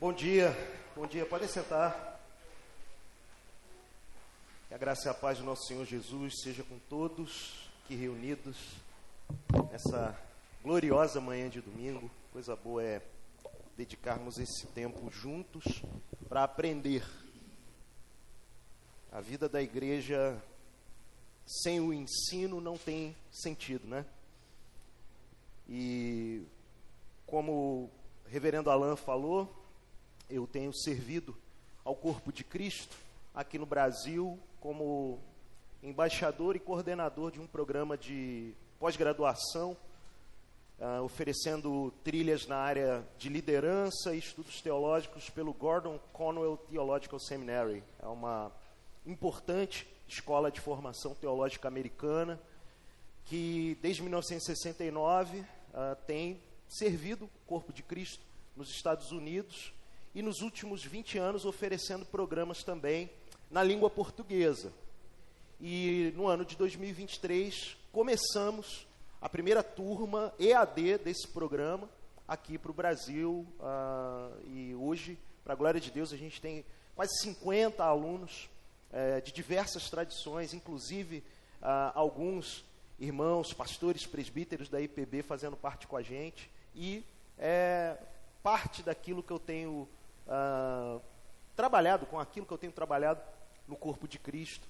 Bom dia, podem sentar. Que a graça e a paz do nosso Senhor Jesus seja com todos aqui reunidos nessa gloriosa manhã de domingo. Coisa boa é dedicarmos esse tempo juntos para aprender. A vida da igreja sem o ensino não tem sentido, né? E como o reverendo Alan falou, eu tenho servido ao corpo de Cristo aqui no Brasil como embaixador e coordenador de um programa de pós-graduação, oferecendo trilhas na área de liderança e estudos teológicos pelo Gordon Conwell Theological Seminary. É uma importante escola de formação teológica americana que desde 1969 tem servido o corpo de Cristo nos Estados Unidos e nos últimos 20 anos oferecendo programas também na língua portuguesa. E no ano de 2023 começamos a primeira turma EAD desse programa aqui para o Brasil, e hoje, para a glória de Deus, a gente tem quase 50 alunos de diversas tradições, inclusive alguns irmãos, pastores, presbíteros da IPB fazendo parte com a gente, e parte daquilo que eu tenho trabalhado, com aquilo que eu tenho trabalhado no corpo de Cristo,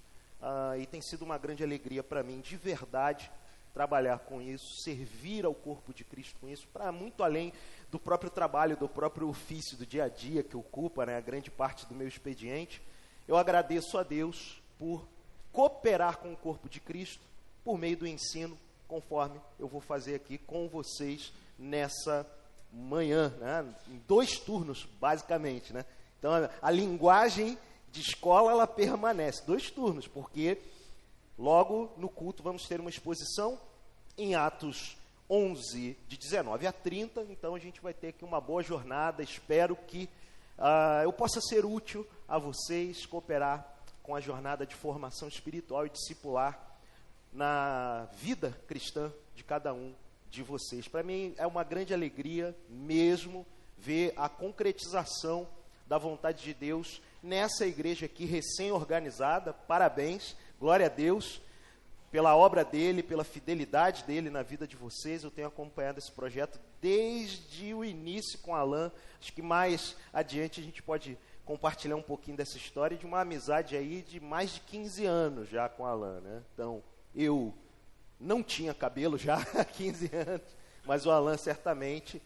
e tem sido uma grande alegria para mim, de verdade, trabalhar com isso, servir ao corpo de Cristo com isso, para muito além do próprio trabalho, do próprio ofício, do dia a dia que ocupa, né, a grande parte do meu expediente. Eu agradeço a Deus por cooperar com o corpo de Cristo por meio do ensino, conforme eu vou fazer aqui com vocês nessa manhã, né, em 2 turnos, basicamente, né? Então, a linguagem de escola, ela permanece, 2 turnos, porque logo no culto vamos ter uma exposição em Atos 11, de 19 a 30, então a gente vai ter aqui uma boa jornada. Espero que eu possa ser útil a vocês, cooperar com a jornada de formação espiritual e discipular na vida cristã de cada um de vocês. Para mim é uma grande alegria mesmo ver a concretização da vontade de Deus nessa igreja aqui recém-organizada. Parabéns, glória a Deus pela obra dele, pela fidelidade dele na vida de vocês. Eu tenho acompanhado esse projeto desde o início com Alan. Acho que mais adiante a gente pode compartilhar um pouquinho dessa história de uma amizade aí de mais de 15 anos já com Alan, né? Então, eu não tinha cabelo já há 15 anos, mas o Alan certamente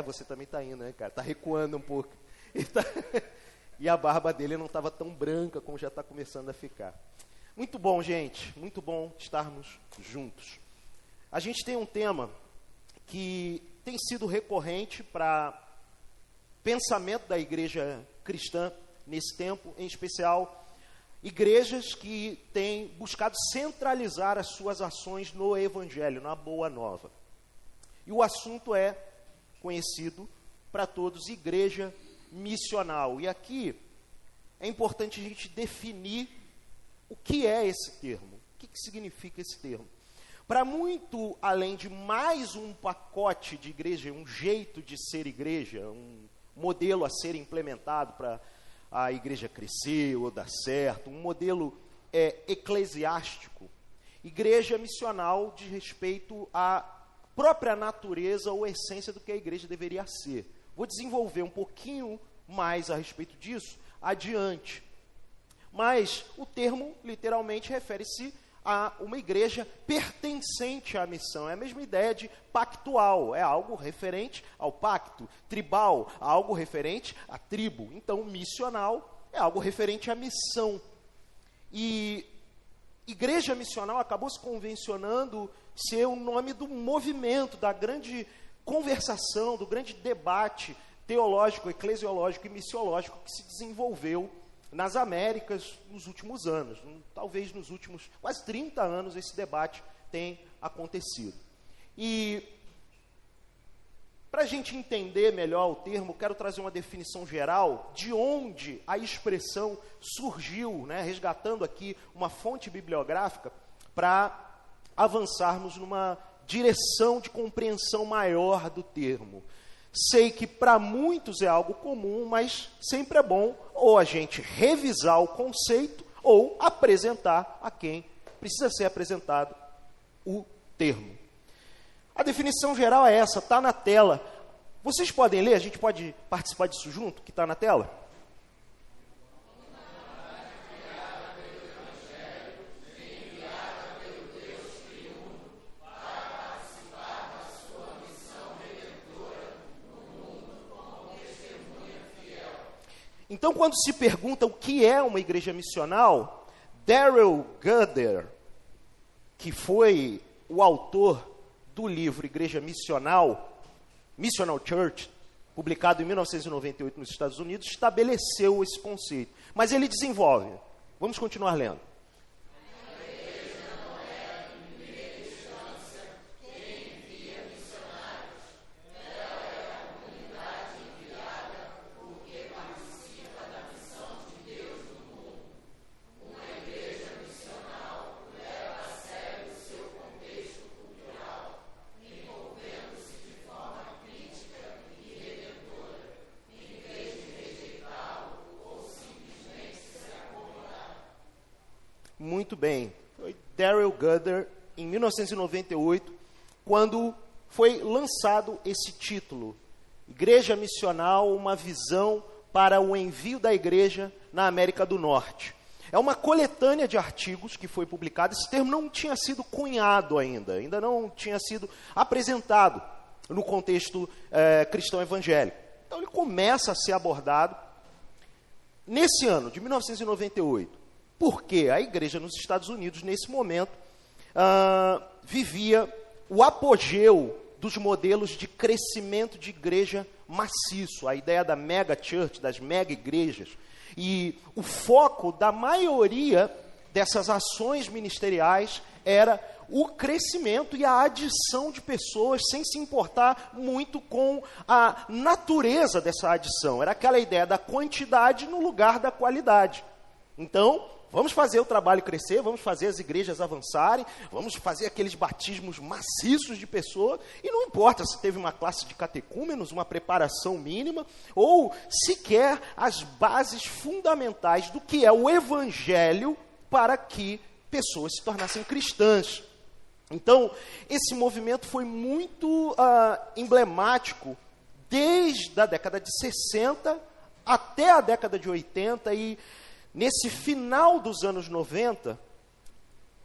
você também está indo, né, cara? Está recuando um pouco. E a barba dele não estava tão branca como já está começando a ficar. Muito bom, gente, muito bom estarmos juntos. A gente tem um tema que tem sido recorrente para pensamento da igreja cristã nesse tempo, em especial igrejas que têm buscado centralizar as suas ações no Evangelho, na Boa Nova. E o assunto é conhecido para todos, igreja missional. E aqui é importante a gente definir o que é esse termo, o que significa esse termo. Para muito além de mais um pacote de igreja, um jeito de ser igreja, um modelo a ser implementado para a igreja crescer ou dar certo, um modelo eclesiástico, igreja missional diz respeito à própria natureza ou essência do que a igreja deveria ser. Vou desenvolver um pouquinho mais a respeito disso adiante. Mas o termo literalmente refere-se a uma igreja pertencente à missão. É a mesma ideia de pactual, é algo referente ao pacto. Tribal, algo referente à tribo. Então, missional é algo referente à missão. E igreja missional acabou se convencionando ser o nome do movimento, da grande conversação, do grande debate teológico, eclesiológico e missiológico que se desenvolveu nas Américas nos últimos anos. Talvez nos últimos quase 30 anos esse debate tem acontecido. E para a gente entender melhor o termo, quero trazer uma definição geral de onde a expressão surgiu, né, resgatando aqui uma fonte bibliográfica para avançarmos numa direção de compreensão maior do termo. Sei que para muitos é algo comum, mas sempre é bom ou a gente revisar o conceito ou apresentar a quem precisa ser apresentado o termo. A definição geral é essa, está na tela. Vocês podem ler? A gente pode participar disso junto, que está na tela? Então, quando se pergunta o que é uma igreja missional, Darrell Guder, que foi o autor do livro Igreja Missional, Missional Church, publicado em 1998 nos Estados Unidos, estabeleceu esse conceito. Mas ele desenvolve. Vamos continuar lendo. Muito bem. Foi Darrell Guder, em 1998, quando foi lançado esse título, Igreja Missional, uma visão para o envio da igreja na América do Norte. É uma coletânea de artigos que foi publicada. Esse termo não tinha sido cunhado ainda não tinha sido apresentado no contexto cristão evangélico. Então ele começa a ser abordado nesse ano, de 1998. Porque a igreja nos Estados Unidos, nesse momento, vivia o apogeu dos modelos de crescimento de igreja maciço, a ideia da mega church, das mega igrejas. E o foco da maioria dessas ações ministeriais era o crescimento e a adição de pessoas, sem se importar muito com a natureza dessa adição. Era aquela ideia da quantidade no lugar da qualidade. Então, vamos fazer o trabalho crescer, vamos fazer as igrejas avançarem, vamos fazer aqueles batismos maciços de pessoas, e não importa se teve uma classe de catecúmenos, uma preparação mínima, ou sequer as bases fundamentais do que é o evangelho para que pessoas se tornassem cristãs. Então, esse movimento foi muito emblemático desde a década de 60 até a década de 80, e nesse final dos anos 90,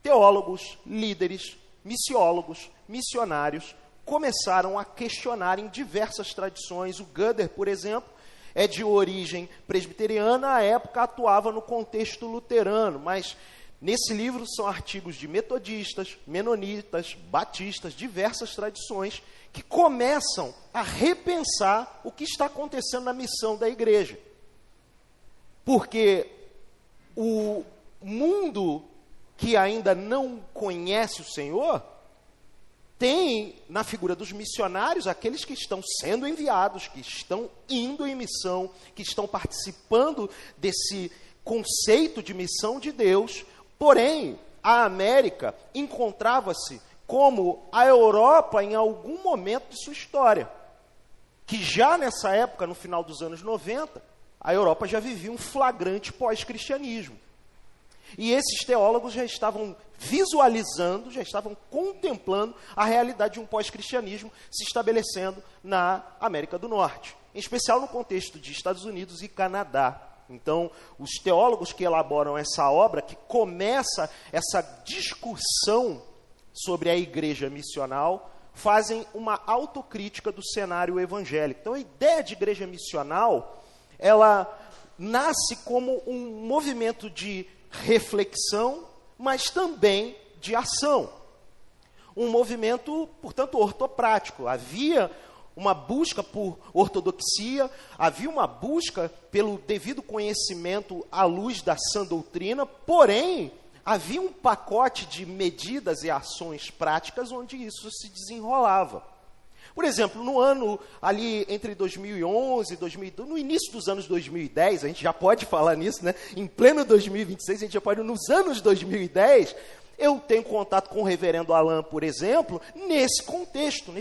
teólogos, líderes, missiólogos, missionários começaram a questionar em diversas tradições. O Guder, por exemplo, é de origem presbiteriana, à época atuava no contexto luterano, mas nesse livro são artigos de metodistas, menonitas, batistas, diversas tradições que começam a repensar o que está acontecendo na missão da igreja. Porque o mundo que ainda não conhece o Senhor tem na figura dos missionários aqueles que estão sendo enviados, que estão indo em missão, que estão participando desse conceito de missão de Deus. Porém, a América encontrava-se como a Europa em algum momento de sua história, que já nessa época, no final dos anos 90, a Europa já vivia um flagrante pós-cristianismo. E esses teólogos já estavam visualizando, já estavam contemplando a realidade de um pós-cristianismo se estabelecendo na América do Norte, em especial no contexto de Estados Unidos e Canadá. Então, os teólogos que elaboram essa obra, que começa essa discussão sobre a igreja missional, fazem uma autocrítica do cenário evangélico. Então, a ideia de igreja missional, ela nasce como um movimento de reflexão, mas também de ação. Um movimento, portanto, ortoprático. Havia uma busca por ortodoxia, havia uma busca pelo devido conhecimento à luz da sã doutrina, porém, havia um pacote de medidas e ações práticas onde isso se desenrolava. Por exemplo, no ano ali entre 2011 e 2012, no início dos anos 2010, a gente já pode falar nisso, né? Em pleno 2026, a gente já pode, nos anos 2010, eu tenho contato com o reverendo Alain, por exemplo, nesse contexto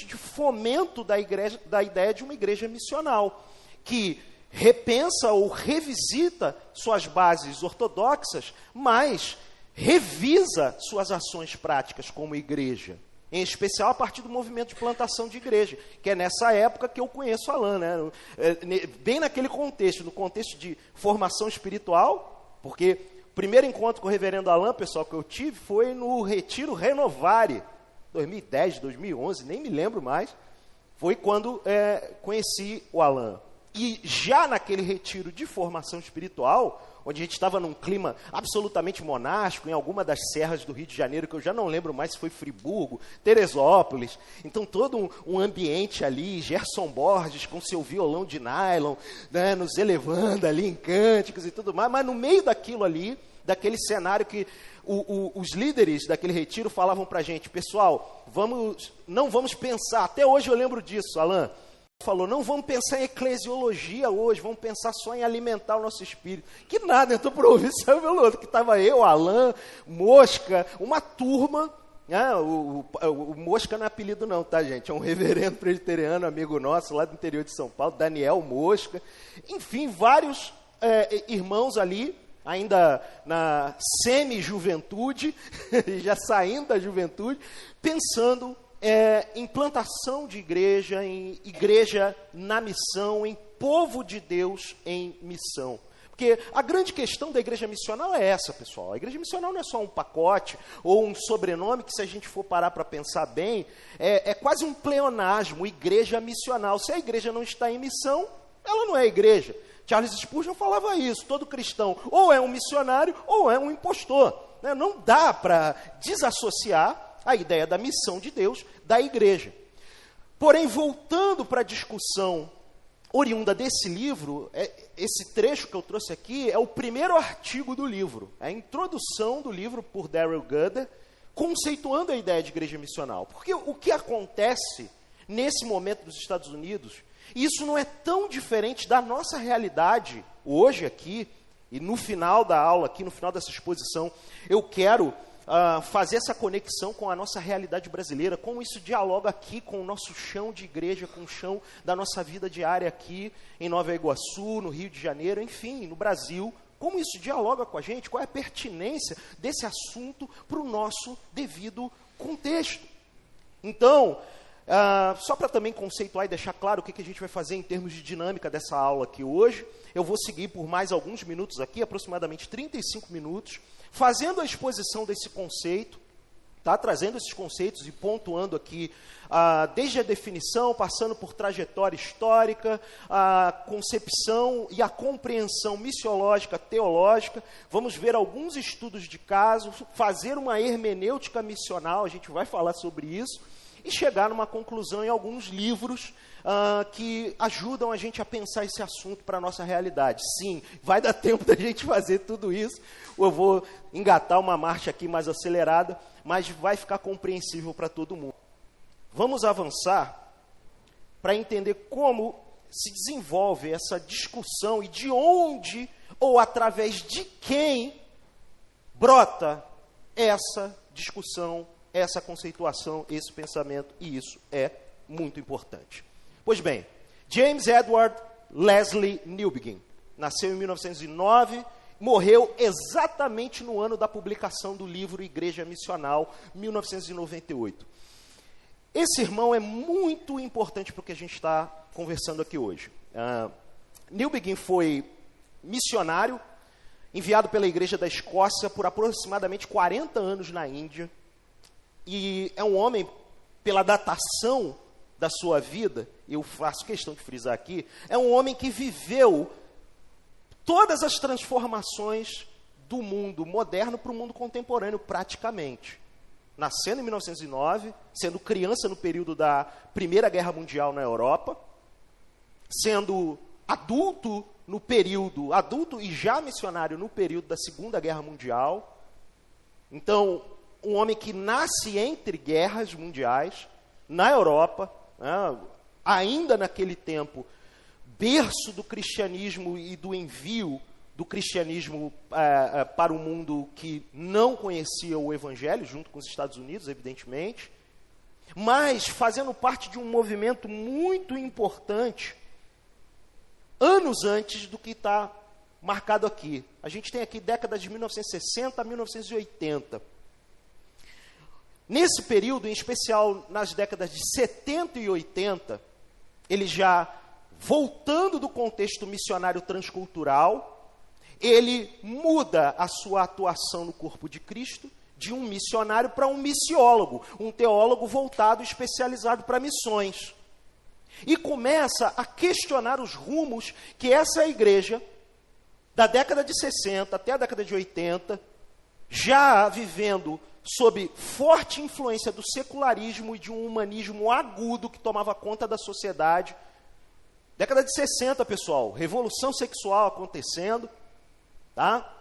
de fomento da ideia de uma igreja missional, que repensa ou revisita suas bases ortodoxas, mas revisa suas ações práticas como igreja, em especial a partir do movimento de plantação de igreja, que é nessa época que eu conheço Alain, né? Bem naquele contexto, no contexto de formação espiritual, porque o primeiro encontro com o reverendo Alain, pessoal, que eu tive foi no Retiro Renovare, 2010, 2011, nem me lembro mais, foi quando conheci o Alain. E já naquele retiro de formação espiritual, onde a gente estava num clima absolutamente monástico, em alguma das serras do Rio de Janeiro, que eu já não lembro mais se foi Friburgo, Teresópolis. Então, todo um ambiente ali, Gerson Borges com seu violão de nylon, né, nos elevando ali em cânticos e tudo mais. Mas no meio daquilo ali, daquele cenário que os líderes daquele retiro falavam para a gente, pessoal, não vamos pensar, até hoje eu lembro disso, Alain, falou, não vamos pensar em eclesiologia hoje, vamos pensar só em alimentar o nosso espírito. Que nada, eu estou para ouvir, sabe, meu outro, que estava eu, Alain, Mosca, uma turma, né, o Mosca não é apelido não, tá, gente? É um reverendo presbiteriano, amigo nosso, lá do interior de São Paulo, Daniel Mosca, enfim, vários irmãos ali, ainda na semi-juventude, já saindo da juventude, pensando em plantação de igreja, em igreja na missão, em povo de Deus em missão. Porque a grande questão da igreja missional é essa, pessoal. A igreja missional não é só um pacote ou um sobrenome que, se a gente for parar para pensar bem, é quase um pleonasmo, igreja missional. Se a igreja não está em missão, ela não é igreja. Charles Spurgeon falava isso, todo cristão ou é um missionário ou é um impostor. Né? Não dá para desassociar a ideia da missão de Deus da igreja. Porém, voltando para a discussão oriunda desse livro, esse trecho que eu trouxe aqui é o primeiro artigo do livro, a introdução do livro por Darrell Guder, conceituando a ideia de igreja missional. Porque o que acontece nesse momento nos Estados Unidos, isso não é tão diferente da nossa realidade hoje aqui, e no final da aula aqui, no final dessa exposição, eu quero fazer essa conexão com a nossa realidade brasileira, como isso dialoga aqui com o nosso chão de igreja, com o chão da nossa vida diária aqui em Nova Iguaçu, no Rio de Janeiro, enfim, no Brasil, como isso dialoga com a gente, qual é a pertinência desse assunto para o nosso devido contexto. Então, só para também conceituar e deixar claro o que a gente vai fazer em termos de dinâmica dessa aula aqui hoje, eu vou seguir por mais alguns minutos aqui, aproximadamente 35 minutos, fazendo a exposição desse conceito, tá? Trazendo esses conceitos e pontuando aqui, desde a definição, passando por trajetória histórica, a concepção e a compreensão missiológica, teológica. Vamos ver alguns estudos de caso, fazer uma hermenêutica missional, a gente vai falar sobre isso, e chegar numa conclusão em alguns livros que ajudam a gente a pensar esse assunto para a nossa realidade. Sim, vai dar tempo da gente fazer tudo isso, ou eu vou engatar uma marcha aqui mais acelerada, mas vai ficar compreensível para todo mundo. Vamos avançar para entender como se desenvolve essa discussão e de onde ou através de quem brota essa discussão, essa conceituação, esse pensamento, e isso é muito importante. Pois bem, James Edward Leslie Newbigin nasceu em 1909, morreu exatamente no ano da publicação do livro Igreja Missional, 1998. Esse irmão é muito importante para o que a gente está conversando aqui hoje. Newbigin foi missionário, enviado pela Igreja da Escócia por aproximadamente 40 anos na Índia, e é um homem, pela datação da sua vida, eu faço questão de frisar aqui, é um homem que viveu todas as transformações do mundo moderno para o mundo contemporâneo, praticamente. Nascendo em 1909, sendo criança no período da Primeira Guerra Mundial na Europa, sendo adulto e já missionário no período da Segunda Guerra Mundial. Então, um homem que nasce entre guerras mundiais, na Europa, né, ainda naquele tempo, berço do cristianismo e do envio do cristianismo para o mundo que não conhecia o evangelho, junto com os Estados Unidos, evidentemente, mas fazendo parte de um movimento muito importante, anos antes do que está marcado aqui. A gente tem aqui décadas de 1960 a 1980. Nesse período, em especial nas décadas de 70 e 80, ele já, voltando do contexto missionário transcultural, ele muda a sua atuação no corpo de Cristo de um missionário para um missiólogo, um teólogo voltado, especializado para missões. E começa a questionar os rumos que essa igreja, da década de 60 até a década de 80, já vivendo sob forte influência do secularismo e de um humanismo agudo que tomava conta da sociedade. Década de 60, pessoal, revolução sexual acontecendo, tá?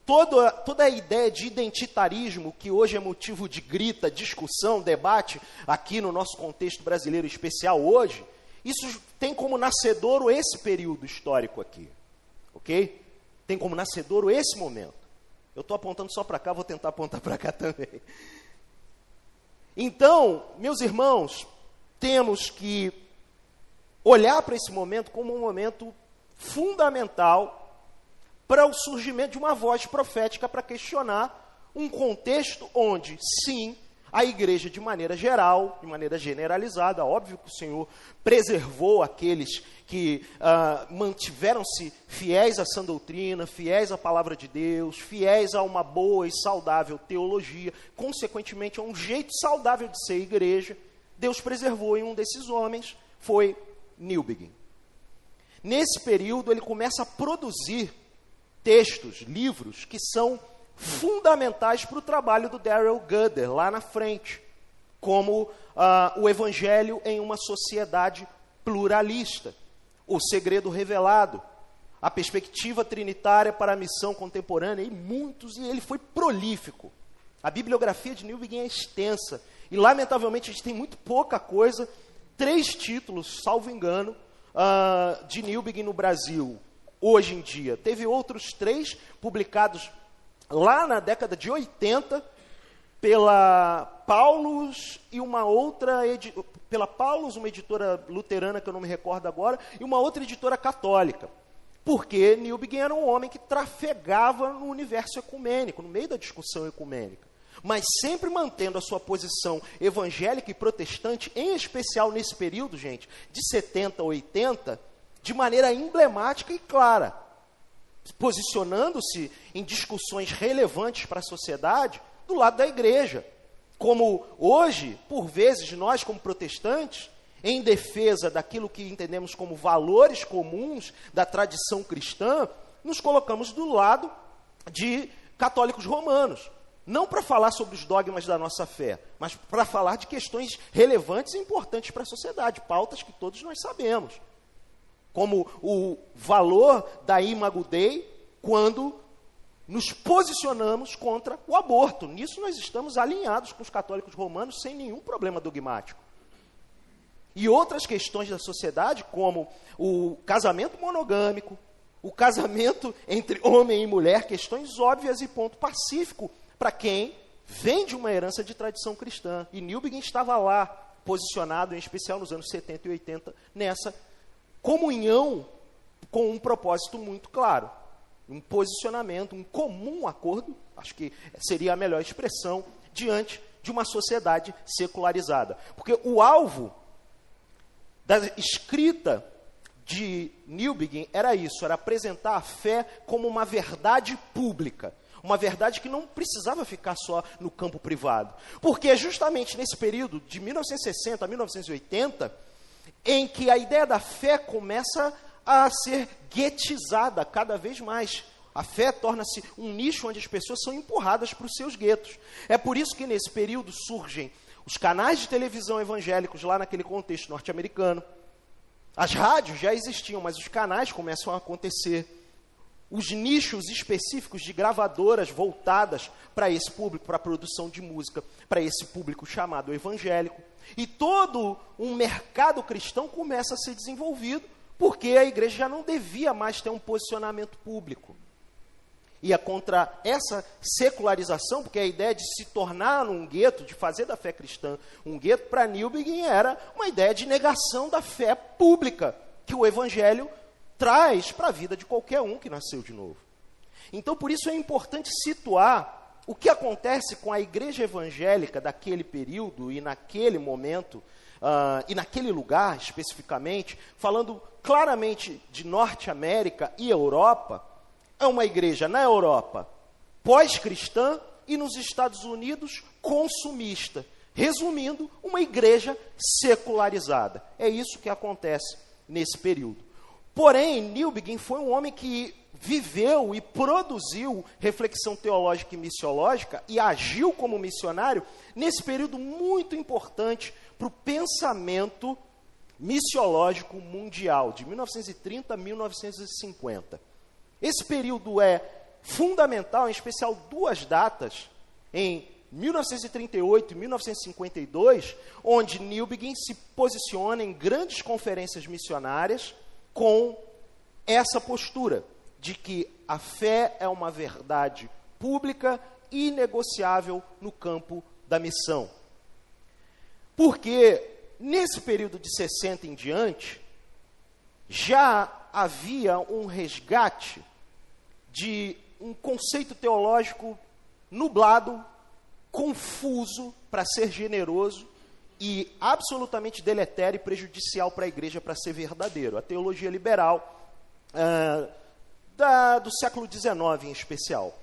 Toda a ideia de identitarismo, que hoje é motivo de grita, discussão, debate, aqui no nosso contexto brasileiro especial hoje, isso tem como nascedouro esse período histórico aqui, ok? Tem como nascedouro esse momento. Eu estou apontando só para cá, vou tentar apontar para cá também. Então, meus irmãos, temos que olhar para esse momento como um momento fundamental para o surgimento de uma voz profética para questionar um contexto onde, sim, a igreja, de maneira geral, de maneira generalizada, óbvio que o Senhor preservou aqueles que mantiveram-se fiéis à sã doutrina, fiéis à palavra de Deus, fiéis a uma boa e saudável teologia, consequentemente a um jeito saudável de ser igreja. Deus preservou, e um desses homens foi Newbigin. Nesse período, ele começa a produzir textos, livros, que são fundamentais para o trabalho do Darrell Guder, lá na frente, como o Evangelho em uma Sociedade Pluralista, O Segredo Revelado, A Perspectiva Trinitária para a Missão Contemporânea, e ele foi prolífico. A bibliografia de Newbigin é extensa, e lamentavelmente a gente tem muito pouca coisa, 3 títulos, salvo engano, de Newbigin no Brasil, hoje em dia. Teve outros 3 publicados lá na década de 80, pela Paulus e uma outra, pela Paulus, uma editora luterana que eu não me recordo agora, e uma outra editora católica. Porque Newbigin era um homem que trafegava no universo ecumênico, no meio da discussão ecumênica, mas sempre mantendo a sua posição evangélica e protestante, em especial nesse período, gente, de 70 a 80, de maneira emblemática e clara, posicionando-se em discussões relevantes para a sociedade do lado da igreja. Como hoje, por vezes, nós como protestantes, em defesa daquilo que entendemos como valores comuns da tradição cristã, nos colocamos do lado de católicos romanos. Não para falar sobre os dogmas da nossa fé, mas para falar de questões relevantes e importantes para a sociedade, pautas que todos nós sabemos. Como o valor da Imago Dei, quando nos posicionamos contra o aborto. Nisso nós estamos alinhados com os católicos romanos sem nenhum problema dogmático. E outras questões da sociedade, como o casamento monogâmico, o casamento entre homem e mulher, questões óbvias e ponto pacífico para quem vem de uma herança de tradição cristã. E Newbigin estava lá, posicionado, em especial nos anos 70 e 80, nessa comunhão com um propósito muito claro, um posicionamento, um comum acordo, acho que seria a melhor expressão, diante de uma sociedade secularizada. Porque o alvo da escrita de Newbigin era isso, era apresentar a fé como uma verdade pública, uma verdade que não precisava ficar só no campo privado. Porque é justamente nesse período, de 1960 a 1980, em que a ideia da fé começa a ser guetizada cada vez mais. A fé torna-se um nicho onde as pessoas são empurradas para os seus guetos. É por isso que nesse período surgem os canais de televisão evangélicos lá naquele contexto norte-americano. As rádios já existiam, mas os canais começam a acontecer. Os nichos específicos de gravadoras voltadas para esse público, para a produção de música, para esse público chamado evangélico. E todo um mercado cristão começa a ser desenvolvido porque a igreja já não devia mais ter um posicionamento público. Ia contra essa secularização, porque a ideia de se tornar um gueto, de fazer da fé cristã um gueto, para Newbigin era uma ideia de negação da fé pública, que o evangelho traz para a vida de qualquer um que nasceu de novo. Então, por isso é importante situar o que acontece com a igreja evangélica daquele período e naquele momento, e naquele lugar especificamente, falando claramente de Norte América e Europa. É uma igreja na Europa pós-cristã e nos Estados Unidos consumista. Resumindo, uma igreja secularizada. É isso que acontece nesse período. Porém, Newbigin foi um homem que viveu e produziu reflexão teológica e missiológica e agiu como missionário nesse período muito importante para o pensamento missiológico mundial, de 1930 a 1950. Esse período é fundamental, em especial duas datas, em 1938 e 1952, onde Newbigin se posiciona em grandes conferências missionárias com essa postura de que a fé é uma verdade pública e inegociável no campo da missão. Porque nesse período de 60 em diante, já havia um resgate de um conceito teológico nublado, confuso, para ser generoso, e absolutamente deletério e prejudicial para a igreja para ser verdadeiro. A teologia liberal do século XIX, em especial.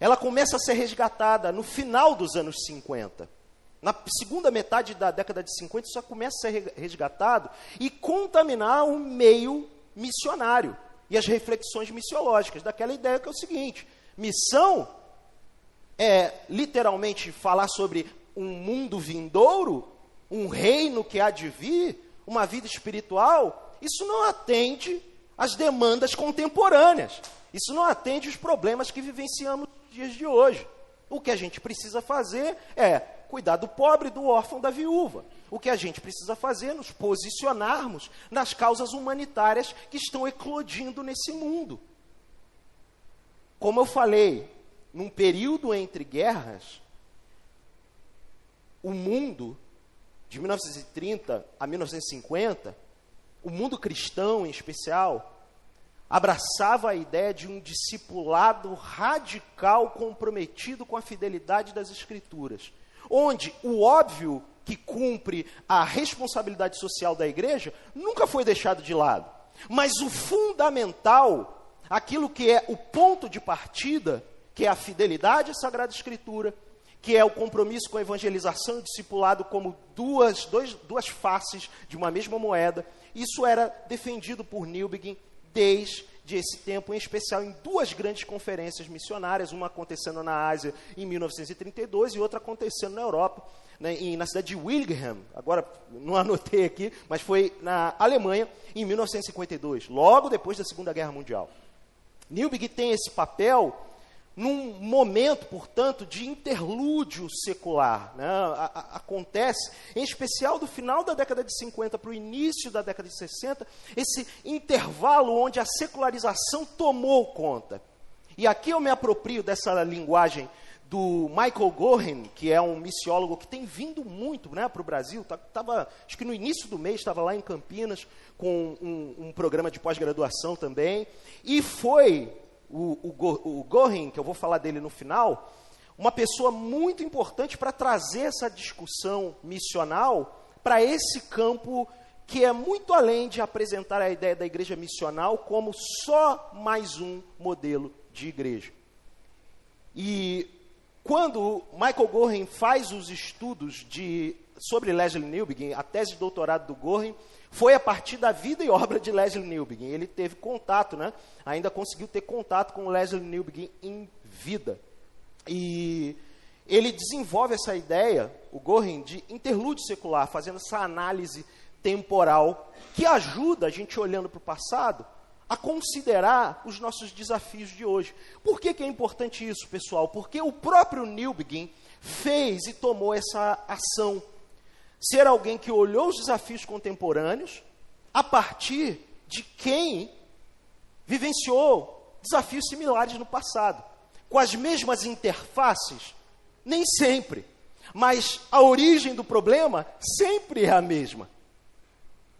Ela começa a ser resgatada no final dos anos 50. Na segunda metade da década de 50, isso já começa a ser resgatado e contaminar o meio missionário e as reflexões missiológicas, daquela ideia que é o seguinte: missão é literalmente falar sobre um mundo vindouro, um reino que há de vir, uma vida espiritual. Isso não atende às demandas contemporâneas, isso não atende os problemas que vivenciamos nos dias de hoje. O que a gente precisa fazer é cuidar do pobre, do órfão, da viúva. O que a gente precisa fazer é nos posicionarmos nas causas humanitárias que estão eclodindo nesse mundo. Como eu falei, num período entre guerras, o mundo, de 1930 a 1950, o mundo cristão em especial, abraçava a ideia de um discipulado radical comprometido com a fidelidade das Escrituras, onde o óbvio que cumpre a responsabilidade social da igreja nunca foi deixado de lado, mas o fundamental, aquilo que é o ponto de partida, que é a fidelidade à Sagrada Escritura, que é o compromisso com a evangelização e o discipulado como duas faces de uma mesma moeda, isso era defendido por Newbigin desde esse tempo, em especial em duas grandes conferências missionárias, uma acontecendo na Ásia em 1932 e outra acontecendo na Europa, né, na cidade de Wilhelm, agora não anotei aqui, mas foi na Alemanha em 1952, logo depois da Segunda Guerra Mundial. Newbigin tem esse papel num momento, portanto, de interlúdio secular, né? Acontece, em especial do final da década de 50 para o início da década de 60, esse intervalo onde a secularização tomou conta. E aqui eu me aproprio dessa linguagem do Michael Gorin, que é um missiólogo que tem vindo muito, né, para o Brasil. Acho que no início do mês estava lá em Campinas com um programa de pós-graduação também, e foi o Gorin, que eu vou falar dele no final, uma pessoa muito importante para trazer essa discussão missional para esse campo que é muito além de apresentar a ideia da igreja missional como só mais um modelo de igreja. E quando Michael Gorin faz os estudos sobre Leslie Newbigin, a tese de doutorado do Gorin foi a partir da vida e obra de Leslie Newbigin. Ele teve contato, né? Ainda conseguiu ter contato com Leslie Newbigin em vida. E ele desenvolve essa ideia, o Gorin, de interlúdio secular, fazendo essa análise temporal, que ajuda a gente, olhando para o passado, a considerar os nossos desafios de hoje. Por que é importante isso, pessoal? Porque o próprio Newbigin fez e tomou essa ação. Ser alguém que olhou os desafios contemporâneos a partir de quem vivenciou desafios similares no passado. Com as mesmas interfaces? Nem sempre. Mas a origem do problema sempre é a mesma.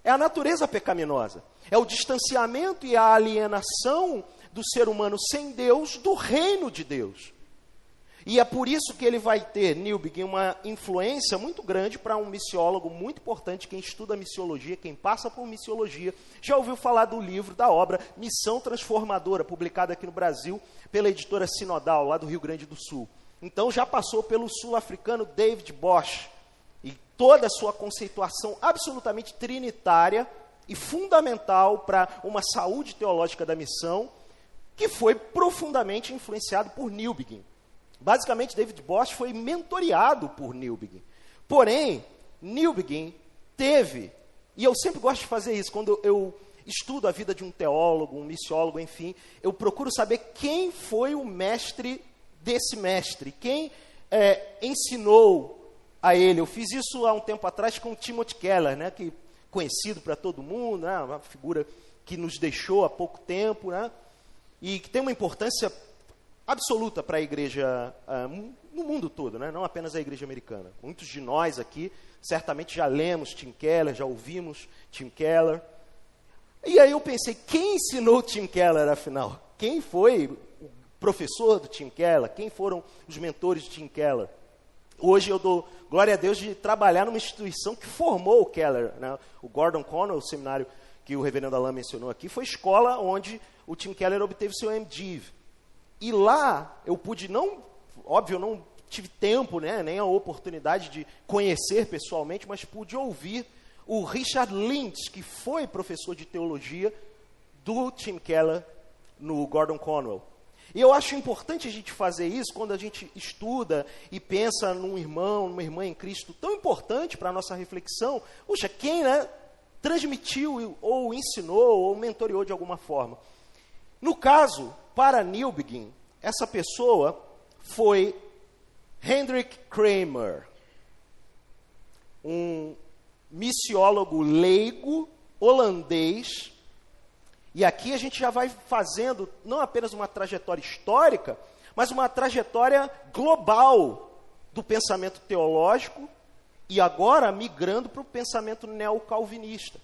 É a natureza pecaminosa. É o distanciamento e a alienação do ser humano sem Deus do reino de Deus. E é por isso que ele vai ter, Newbigin, uma influência muito grande para um missiólogo muito importante, quem estuda missiologia, quem passa por missiologia. Já ouviu falar do livro, da obra Missão Transformadora, publicada aqui no Brasil pela editora Sinodal, lá do Rio Grande do Sul. Então já passou pelo sul-africano David Bosch, e toda a sua conceituação absolutamente trinitária e fundamental para uma saúde teológica da missão, que foi profundamente influenciado por Newbigin. Basicamente, David Bosch foi mentoreado por Newbigin. Porém, Newbigin teve, e eu sempre gosto de fazer isso, quando eu estudo a vida de um teólogo, um missiólogo, enfim, eu procuro saber quem foi o mestre desse mestre, quem ensinou a ele. Eu fiz isso há um tempo atrás com Timothy Keller, né, que conhecido para todo mundo, né, uma figura que nos deixou há pouco tempo, né, e que tem uma importância absoluta para a igreja no mundo todo, né? Não apenas a igreja americana. Muitos de nós aqui certamente já lemos Tim Keller, já ouvimos Tim Keller. E aí eu pensei, quem ensinou Tim Keller, afinal? Quem foi o professor do Tim Keller? Quem foram os mentores de Tim Keller? Hoje eu dou glória a Deus de trabalhar numa instituição que formou o Keller, né? O Gordon Conwell, o seminário que o reverendo Alain mencionou aqui, foi escola onde o Tim Keller obteve seu MDiv. E lá eu pude, óbvio, eu não tive tempo, né, nem a oportunidade de conhecer pessoalmente, mas pude ouvir o Richard Lintz, que foi professor de teologia do Tim Keller no Gordon Conwell. E eu acho importante a gente fazer isso quando a gente estuda e pensa num irmão, numa irmã em Cristo tão importante para a nossa reflexão. Puxa, quem, né, transmitiu ou ensinou ou mentoreou de alguma forma? No caso, para Newbigin, essa pessoa foi Hendrik Kramer, um missiólogo leigo holandês. E aqui a gente já vai fazendo não apenas uma trajetória histórica, mas uma trajetória global do pensamento teológico e agora migrando para o pensamento neocalvinista.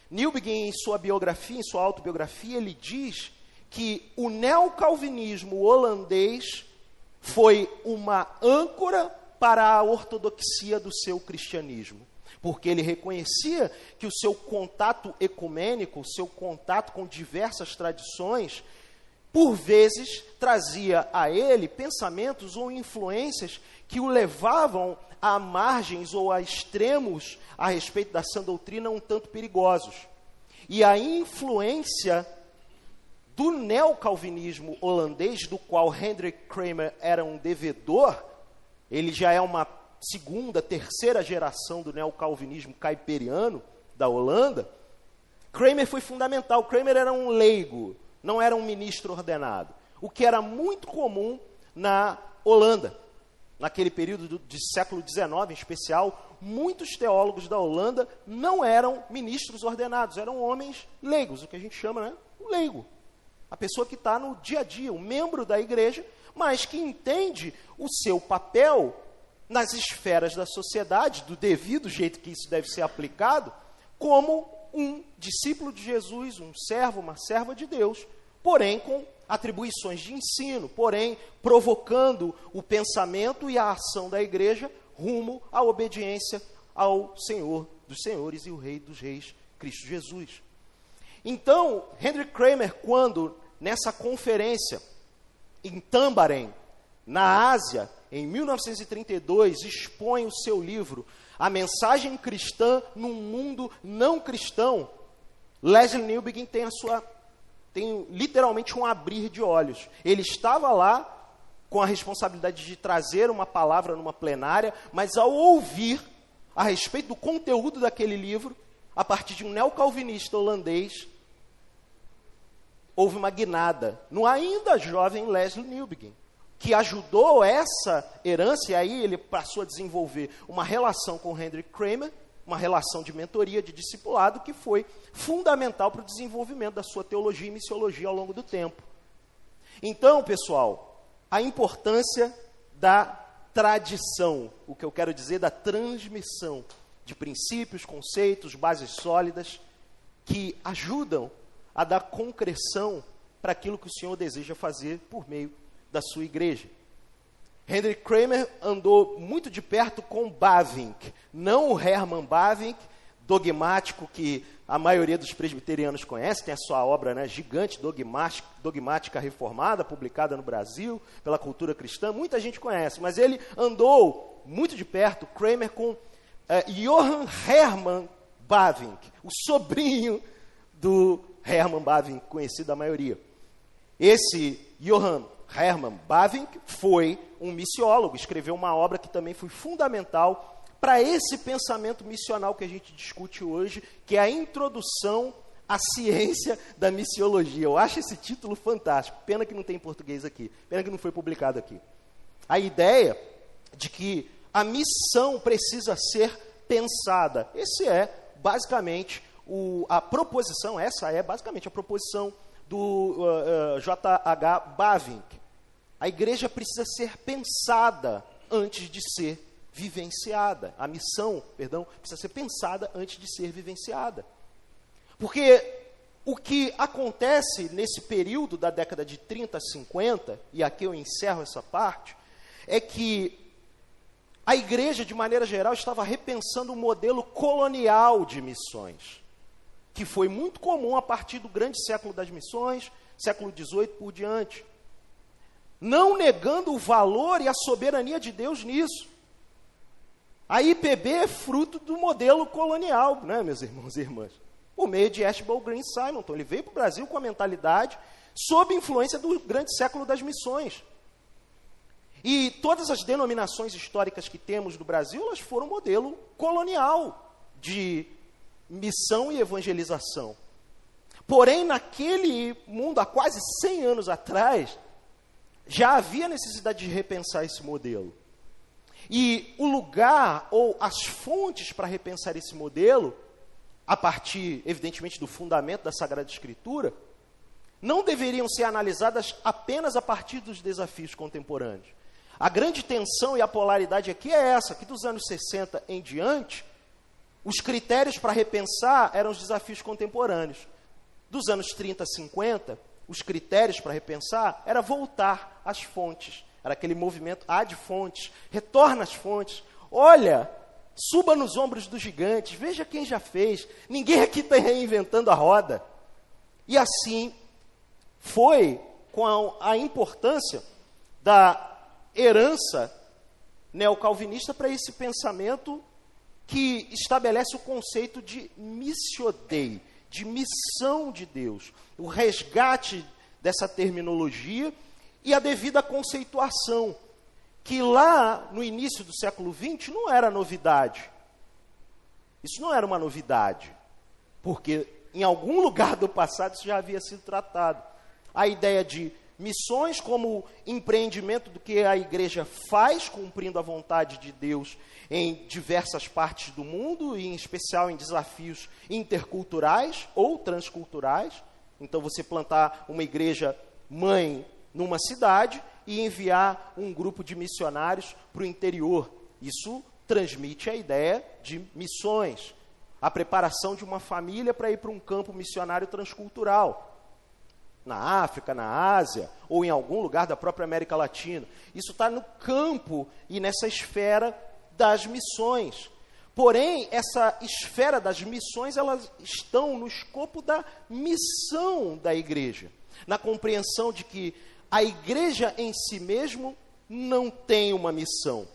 Newbigin, em sua biografia, em sua autobiografia, ele diz que o neocalvinismo holandês foi uma âncora para a ortodoxia do seu cristianismo, porque ele reconhecia que o seu contato ecumênico, o seu contato com diversas tradições, por vezes trazia a ele pensamentos ou influências que o levavam a margens ou a extremos a respeito da sã doutrina um tanto perigosos. E a influência do neocalvinismo holandês, do qual Hendrik Kramer era um devedor, ele já é uma segunda, terceira geração do neocalvinismo caiperiano da Holanda. Kramer foi fundamental. Kramer era um leigo, não era um ministro ordenado, o que era muito comum na Holanda. Naquele período de século XIX, em especial, muitos teólogos da Holanda não eram ministros ordenados, eram homens leigos, o que a gente chama, né, o leigo. A pessoa que está no dia a dia, um membro da igreja, mas que entende o seu papel nas esferas da sociedade, do devido jeito que isso deve ser aplicado, como um discípulo de Jesus, um servo, uma serva de Deus, porém com atribuições de ensino, porém provocando o pensamento e a ação da igreja rumo à obediência ao Senhor dos senhores e o Rei dos reis, Cristo Jesus. Então, Hendrik Kramer, quando nessa conferência em Tampere, na Ásia, em 1932, expõe o seu livro A Mensagem Cristã num Mundo Não Cristão, Leslie Newbigin tem literalmente um abrir de olhos. Ele estava lá com a responsabilidade de trazer uma palavra numa plenária, mas ao ouvir a respeito do conteúdo daquele livro, a partir de um neocalvinista holandês, houve uma guinada no ainda jovem Leslie Newbigin, que ajudou essa herança, e aí ele passou a desenvolver uma relação com Hendrik Kramer, uma relação de mentoria, de discipulado, que foi fundamental para o desenvolvimento da sua teologia e missiologia ao longo do tempo. Então, pessoal, a importância da tradição, o que eu quero dizer da transmissão de princípios, conceitos, bases sólidas, que ajudam a dar concreção para aquilo que o Senhor deseja fazer por meio da sua igreja. Henry Kramer andou muito de perto com Bavinck, não o Herman Bavinck, dogmático que a maioria dos presbiterianos conhece, tem a sua obra, né, gigante, dogmática reformada, publicada no Brasil, pela cultura cristã, muita gente conhece, mas ele andou muito de perto, Kramer, com Johann Hermann Bavinck, o sobrinho do Hermann Bavinck, conhecido da maioria. Esse Johann Hermann Bavinck foi um missiólogo, escreveu uma obra que também foi fundamental para esse pensamento missional que a gente discute hoje, que é a Introdução à Ciência da Missiologia. Eu acho esse título fantástico, pena que não tem em português aqui, pena que não foi publicado aqui. A ideia de que a missão precisa ser pensada. Essa é basicamente a proposição do J.H. Bavinck. A igreja precisa ser pensada antes de ser vivenciada. A missão, precisa ser pensada antes de ser vivenciada. Porque o que acontece nesse período da década de 30 a 50, e aqui eu encerro essa parte, é que a igreja, de maneira geral, estava repensando o modelo colonial de missões, que foi muito comum a partir do grande século das missões, século XVIII por diante. Não negando o valor e a soberania de Deus nisso. A IPB é fruto do modelo colonial, né, meus irmãos e irmãs? Por meio de Archibald Green Simonton. Ele veio para o Brasil com a mentalidade sob influência do grande século das missões. E todas as denominações históricas que temos no Brasil, elas foram modelo colonial de missão e evangelização. Porém, naquele mundo, há quase 100 anos atrás, já havia necessidade de repensar esse modelo. E o lugar ou as fontes para repensar esse modelo, a partir, evidentemente, do fundamento da Sagrada Escritura, não deveriam ser analisadas apenas a partir dos desafios contemporâneos. A grande tensão e a polaridade aqui é essa, que dos anos 60 em diante, os critérios para repensar eram os desafios contemporâneos. Dos anos 30 a 50, os critérios para repensar era voltar às fontes. Era aquele movimento ad fontes, retorna às fontes. Olha, suba nos ombros dos gigantes, veja quem já fez. Ninguém aqui está reinventando a roda. E assim foi com a importância da herança neocalvinista para esse pensamento que estabelece o conceito de missio Dei, de missão de Deus, o resgate dessa terminologia e a devida conceituação, que lá no início do século XX não era novidade. Isso não era uma novidade, porque em algum lugar do passado isso já havia sido tratado. A ideia de missões como empreendimento do que a igreja faz, cumprindo a vontade de Deus em diversas partes do mundo, e em especial em desafios interculturais ou transculturais. Então, você plantar uma igreja mãe numa cidade e enviar um grupo de missionários para o interior. Isso transmite a ideia de missões. A preparação de uma família para ir para um campo missionário transcultural. Na África, na Ásia, ou em algum lugar da própria América Latina. Isso está no campo e nessa esfera das missões. Porém, essa esfera das missões, elas estão no escopo da missão da igreja. Na compreensão de que a igreja em si mesmo não tem uma missão.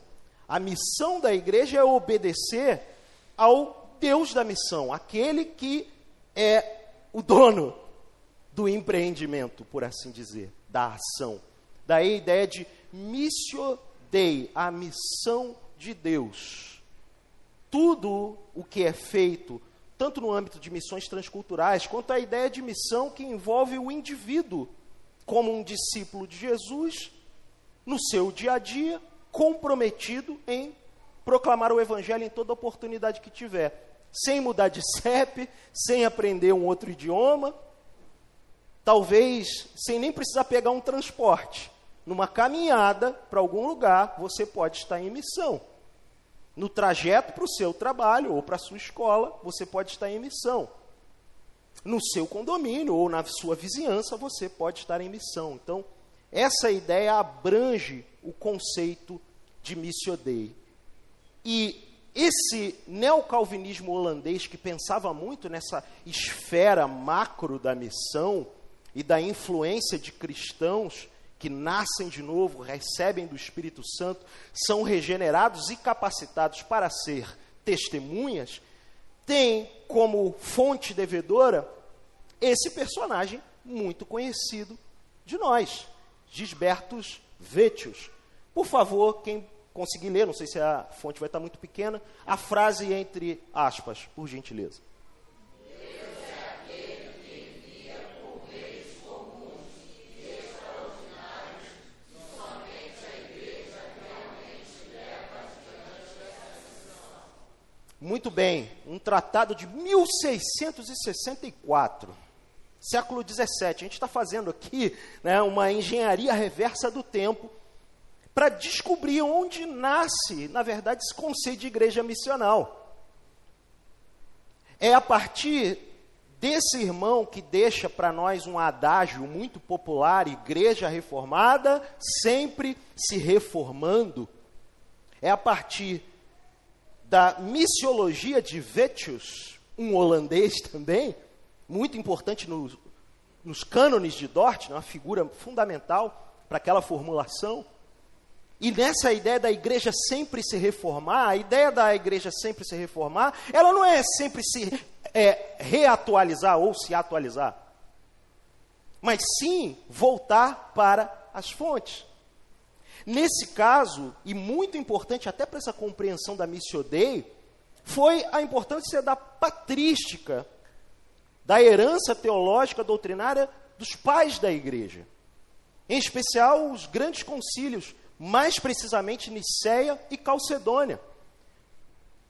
A missão da igreja é obedecer ao Deus da missão, aquele que é o dono do empreendimento, por assim dizer, da ação. Daí a ideia de missio Dei, a missão de Deus. Tudo o que é feito, tanto no âmbito de missões transculturais, quanto a ideia de missão que envolve o indivíduo como um discípulo de Jesus, no seu dia a dia, comprometido em proclamar o evangelho em toda oportunidade que tiver, sem mudar de CEP, sem aprender um outro idioma, talvez sem nem precisar pegar um transporte. Numa caminhada para algum lugar, você pode estar em missão. No trajeto para o seu trabalho ou para a sua escola, você pode estar em missão. No seu condomínio ou na sua vizinhança, você pode estar em missão. Então, essa ideia abrange o conceito de Missio Dei. E esse neocalvinismo holandês, que pensava muito nessa esfera macro da missão e da influência de cristãos que nascem de novo, recebem do Espírito Santo, são regenerados e capacitados para ser testemunhas, tem como fonte devedora esse personagem muito conhecido de nós, Gisbertus Vettius. Por favor, quem conseguir ler, não sei se a fonte vai estar muito pequena, a frase entre aspas, por gentileza. Deus é aquele que envia por meios comuns e extraordinários, e somente a igreja realmente leva adiante essa missão. Muito bem, um tratado de 1664, século 17. A gente está fazendo aqui, né, uma engenharia reversa do tempo, para descobrir onde nasce, na verdade, esse conceito de igreja missional. É a partir desse irmão que deixa para nós um adágio muito popular, igreja reformada, sempre se reformando. É a partir da missiologia de Vettius, um holandês também, muito importante nos cânones de Dort, uma figura fundamental para aquela formulação. E nessa ideia da igreja sempre se reformar, a ideia da igreja sempre se reformar, ela não é sempre se reatualizar ou se atualizar, mas sim voltar para as fontes. Nesse caso, e muito importante até para essa compreensão da Missio Dei, foi a importância da patrística, da herança teológica doutrinária dos pais da igreja, em especial os grandes concílios, mais precisamente Niceia e Calcedônia.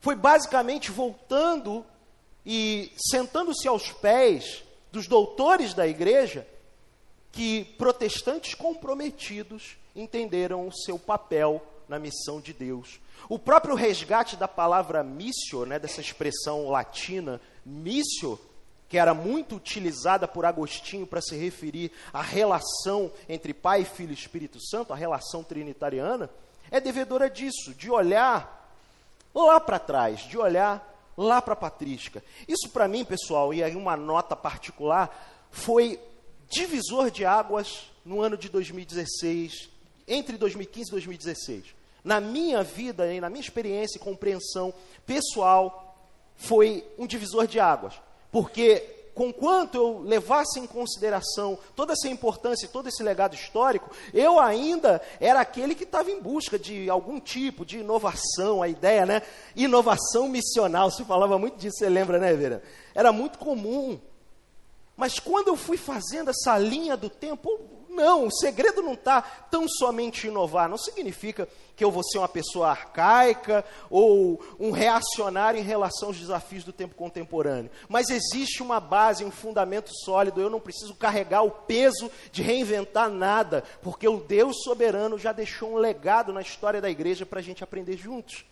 Foi basicamente voltando e sentando-se aos pés dos doutores da igreja que protestantes comprometidos entenderam o seu papel na missão de Deus. O próprio resgate da palavra missio, né, dessa expressão latina, missio, que era muito utilizada por Agostinho para se referir à relação entre Pai, Filho e Espírito Santo, a relação trinitariana, é devedora disso, de olhar lá para trás, de olhar lá para a patrística. Isso para mim, pessoal, e aí uma nota particular, foi divisor de águas no ano de 2016, entre 2015 e 2016. Na minha vida, na minha experiência e compreensão pessoal, foi um divisor de águas. Porque, conquanto eu levasse em consideração toda essa importância e todo esse legado histórico, eu ainda era aquele que estava em busca de algum tipo de inovação, a ideia, né? Inovação missional, se falava muito disso, você lembra, né, Vera? Era muito comum. Mas quando eu fui fazendo essa linha do tempo, não, o segredo não está tão somente em inovar, não significa que eu vou ser uma pessoa arcaica ou um reacionário em relação aos desafios do tempo contemporâneo. Mas existe uma base, um fundamento sólido, eu não preciso carregar o peso de reinventar nada, porque o Deus soberano já deixou um legado na história da igreja para a gente aprender juntos.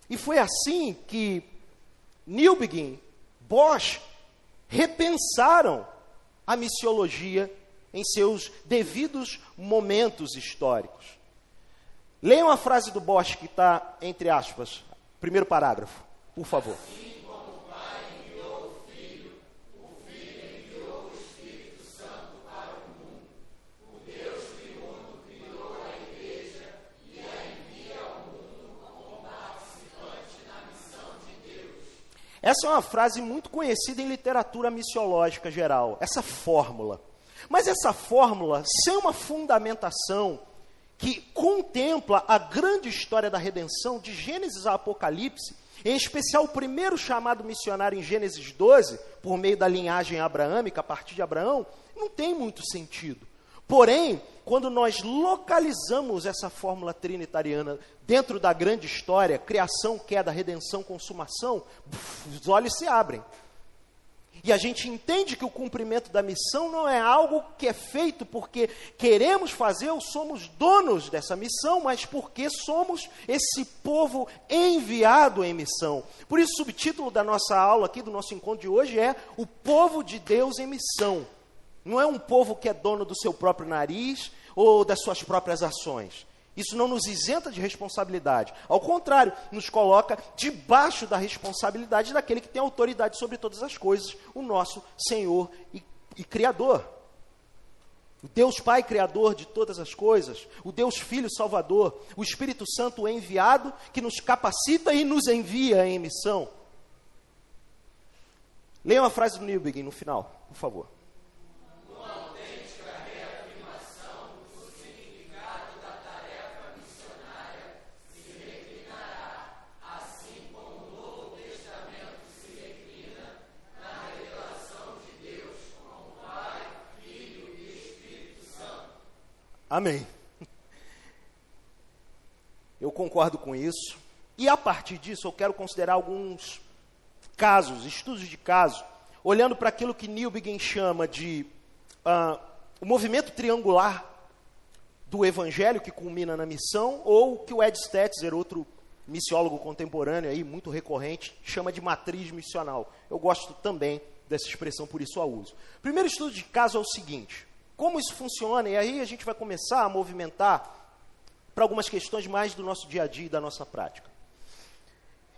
E foi assim que Newbegin, Bosch, repensaram a missiologia em seus devidos momentos históricos. Leiam a frase do Bosch que está entre aspas, primeiro parágrafo, por favor. Assim como o Pai enviou o Filho enviou o Espírito Santo para o mundo. O Deus triuno criou a igreja e a envia ao mundo como participante na missão de Deus. Essa é uma frase muito conhecida em literatura missiológica geral, essa fórmula. Mas essa fórmula, sem uma fundamentação que contempla a grande história da redenção, de Gênesis a Apocalipse, em especial o primeiro chamado missionário em Gênesis 12, por meio da linhagem abraâmica, a partir de Abraão, não tem muito sentido. Porém, quando nós localizamos essa fórmula trinitariana dentro da grande história, criação, queda, redenção, consumação, os olhos se abrem. E a gente entende que o cumprimento da missão não é algo que é feito porque queremos fazer ou somos donos dessa missão, mas porque somos esse povo enviado em missão. Por isso, o subtítulo da nossa aula aqui, do nosso encontro de hoje, é o povo de Deus em missão. Não é um povo que é dono do seu próprio nariz ou das suas próprias ações. Isso não nos isenta de responsabilidade. Ao contrário, nos coloca debaixo da responsabilidade daquele que tem autoridade sobre todas as coisas, o nosso Senhor e Criador. O Deus Pai Criador de todas as coisas, o Deus Filho Salvador, o Espírito Santo enviado que nos capacita e nos envia em missão. Leiam a frase do Newbegin no final, por favor. Amém. Eu concordo com isso. E a partir disso eu quero considerar alguns casos, estudos de caso, olhando para aquilo que Newbegin chama de o movimento triangular do evangelho que culmina na missão, ou que o Ed Stetzer, outro missiólogo contemporâneo aí, muito recorrente, chama de matriz missional. Eu gosto também dessa expressão, por isso a uso. O primeiro estudo de caso é o seguinte: como isso funciona? E aí a gente vai começar a movimentar para algumas questões mais do nosso dia a dia e da nossa prática.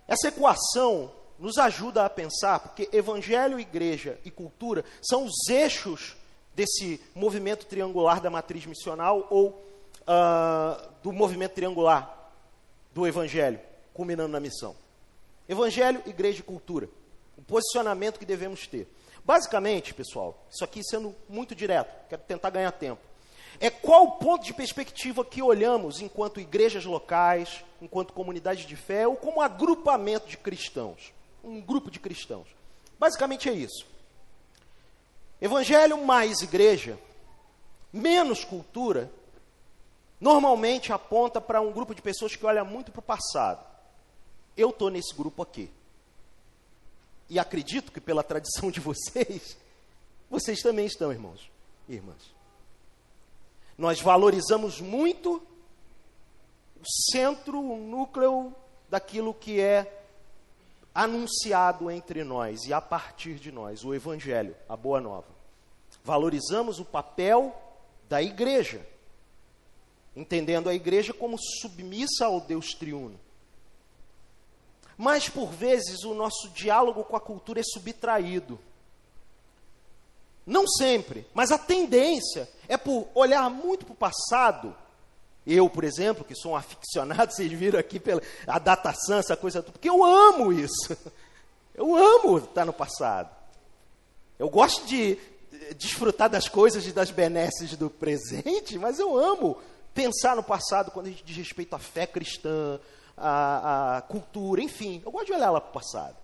Essa equação nos ajuda a pensar, porque evangelho, igreja e cultura são os eixos desse movimento triangular da matriz missional ou do movimento triangular do evangelho, culminando na missão. Evangelho, igreja e cultura. O posicionamento que devemos ter. Basicamente, pessoal, isso aqui sendo muito direto, quero tentar ganhar tempo, é qual o ponto de perspectiva que olhamos enquanto igrejas locais, enquanto comunidade de fé, ou como agrupamento de cristãos, um grupo de cristãos. Basicamente é isso. Evangelho mais igreja, menos cultura, normalmente aponta para um grupo de pessoas que olha muito para o passado. Eu estou nesse grupo aqui. E acredito que pela tradição de vocês também estão, irmãos e irmãs. Nós valorizamos muito o centro, o núcleo daquilo que é anunciado entre nós e a partir de nós, o Evangelho, a Boa Nova. Valorizamos o papel da igreja, entendendo a igreja como submissa ao Deus triuno. Mas, por vezes, o nosso diálogo com a cultura é subtraído. Não sempre, mas a tendência é por olhar muito para o passado. Eu, por exemplo, que sou um aficionado, vocês viram aqui a datação, essa coisa toda, porque eu amo isso. Eu amo estar no passado. Eu gosto de desfrutar das coisas e das benesses do presente, mas eu amo pensar no passado quando a gente diz respeito à fé cristã, a cultura, enfim, eu gosto de olhar lá para o passado.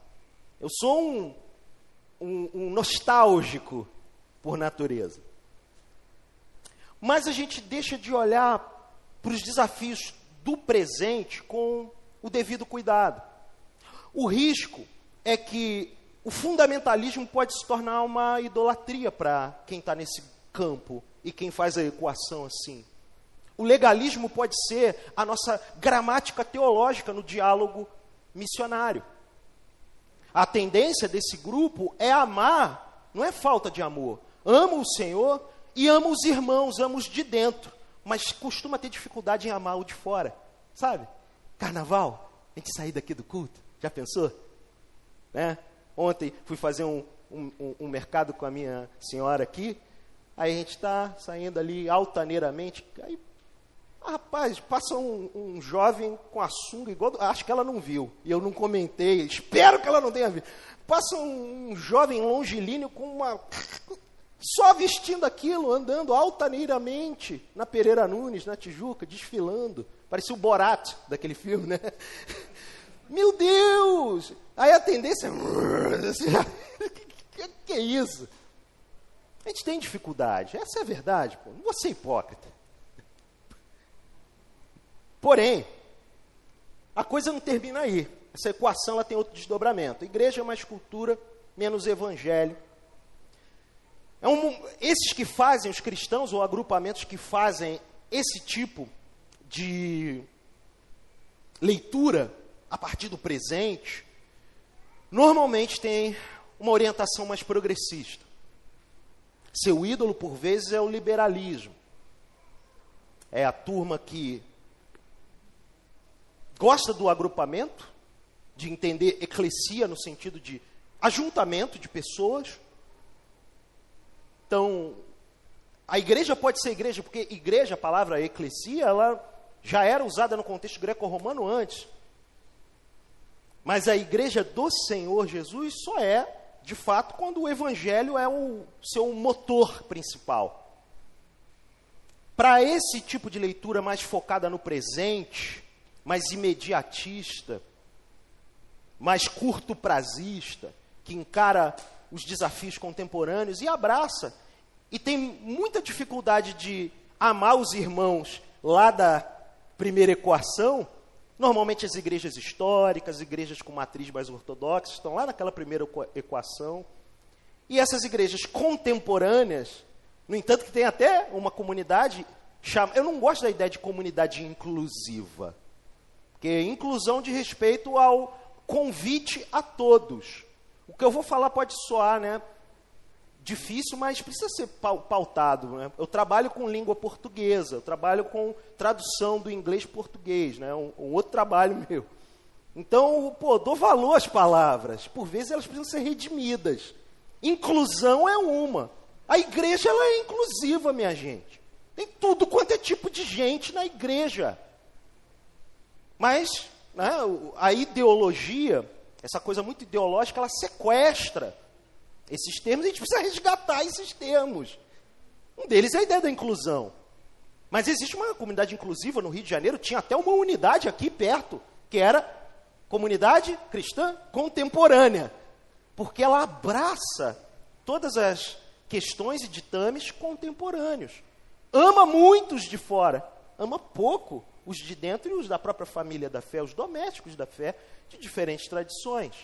Eu sou um nostálgico por natureza. Mas a gente deixa de olhar para os desafios do presente com o devido cuidado. O risco é que o fundamentalismo pode se tornar uma idolatria para quem está nesse campo e quem faz a equação assim. O legalismo pode ser a nossa gramática teológica no diálogo missionário. A tendência desse grupo é amar, não é falta de amor. Amo o Senhor e amo os irmãos, amo os de dentro, mas costuma ter dificuldade em amar o de fora. Sabe? Carnaval, a gente sair daqui do culto, já pensou? Né? Ontem fui fazer um mercado com a minha senhora aqui, aí a gente está saindo ali altaneiramente, aí rapaz, passa um jovem com a sunga igual, acho que ela não viu, e eu não comentei, espero que ela não tenha visto. Passa um jovem longilíneo com só vestindo aquilo, andando altaneiramente na Pereira Nunes, na Tijuca, desfilando. Parecia o Borat daquele filme, né? Meu Deus! Aí a tendência é... que é isso? A gente tem dificuldade, essa é a verdade, pô. Não vou ser hipócrita. Porém, a coisa não termina aí. Essa equação ela tem outro desdobramento. Igreja mais cultura, menos evangelho. Esses que fazem, os cristãos ou agrupamentos que fazem esse tipo de leitura a partir do presente, normalmente têm uma orientação mais progressista. Seu ídolo, por vezes, é o liberalismo. É a turma que gosta do agrupamento, de entender eclesia no sentido de ajuntamento de pessoas. Então, a igreja pode ser igreja, porque igreja, a palavra eclesia, ela já era usada no contexto greco-romano antes. Mas a igreja do Senhor Jesus só é, de fato, quando o evangelho é o seu motor principal. Para esse tipo de leitura mais focada no presente, mais imediatista, mais curto-prazista, que encara os desafios contemporâneos e abraça, e tem muita dificuldade de amar os irmãos lá da primeira equação. Normalmente as igrejas históricas, igrejas com matriz mais ortodoxa, estão lá naquela primeira equação. E essas igrejas contemporâneas, no entanto que tem até uma comunidade, eu não gosto da ideia de comunidade inclusiva, porque inclusão diz respeito ao convite a todos. O que eu vou falar pode soar, difícil, mas precisa ser pautado. Eu trabalho com língua portuguesa, eu trabalho com tradução do inglês para português, um outro trabalho meu. Então, dou valor às palavras. Por vezes elas precisam ser redimidas. Inclusão é uma. A igreja ela é inclusiva, minha gente. Tem tudo quanto é tipo de gente na igreja. Mas a ideologia, essa coisa muito ideológica, ela sequestra esses termos, a gente precisa resgatar esses termos. Um deles é a ideia da inclusão. Mas existe uma comunidade inclusiva no Rio de Janeiro, tinha até uma unidade aqui perto, que era Comunidade Cristã Contemporânea, porque ela abraça todas as questões e ditames contemporâneos. Ama muitos de fora, ama pouco os de dentro e os da própria família da fé, os domésticos da fé, de diferentes tradições.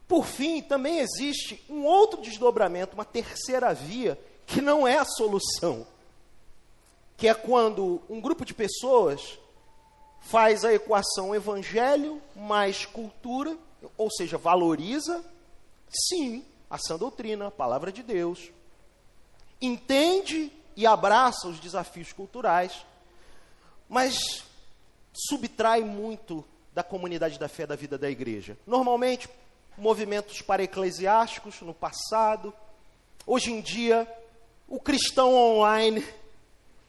Por fim, também existe um outro desdobramento, uma terceira via, que não é a solução, que é quando um grupo de pessoas faz a equação evangelho mais cultura, ou seja, valoriza, sim, a sã doutrina, a palavra de Deus, entende e abraça os desafios culturais, mas subtrai muito da comunidade da fé da vida da igreja. Normalmente, movimentos para-eclesiásticos no passado. Hoje em dia, o cristão online.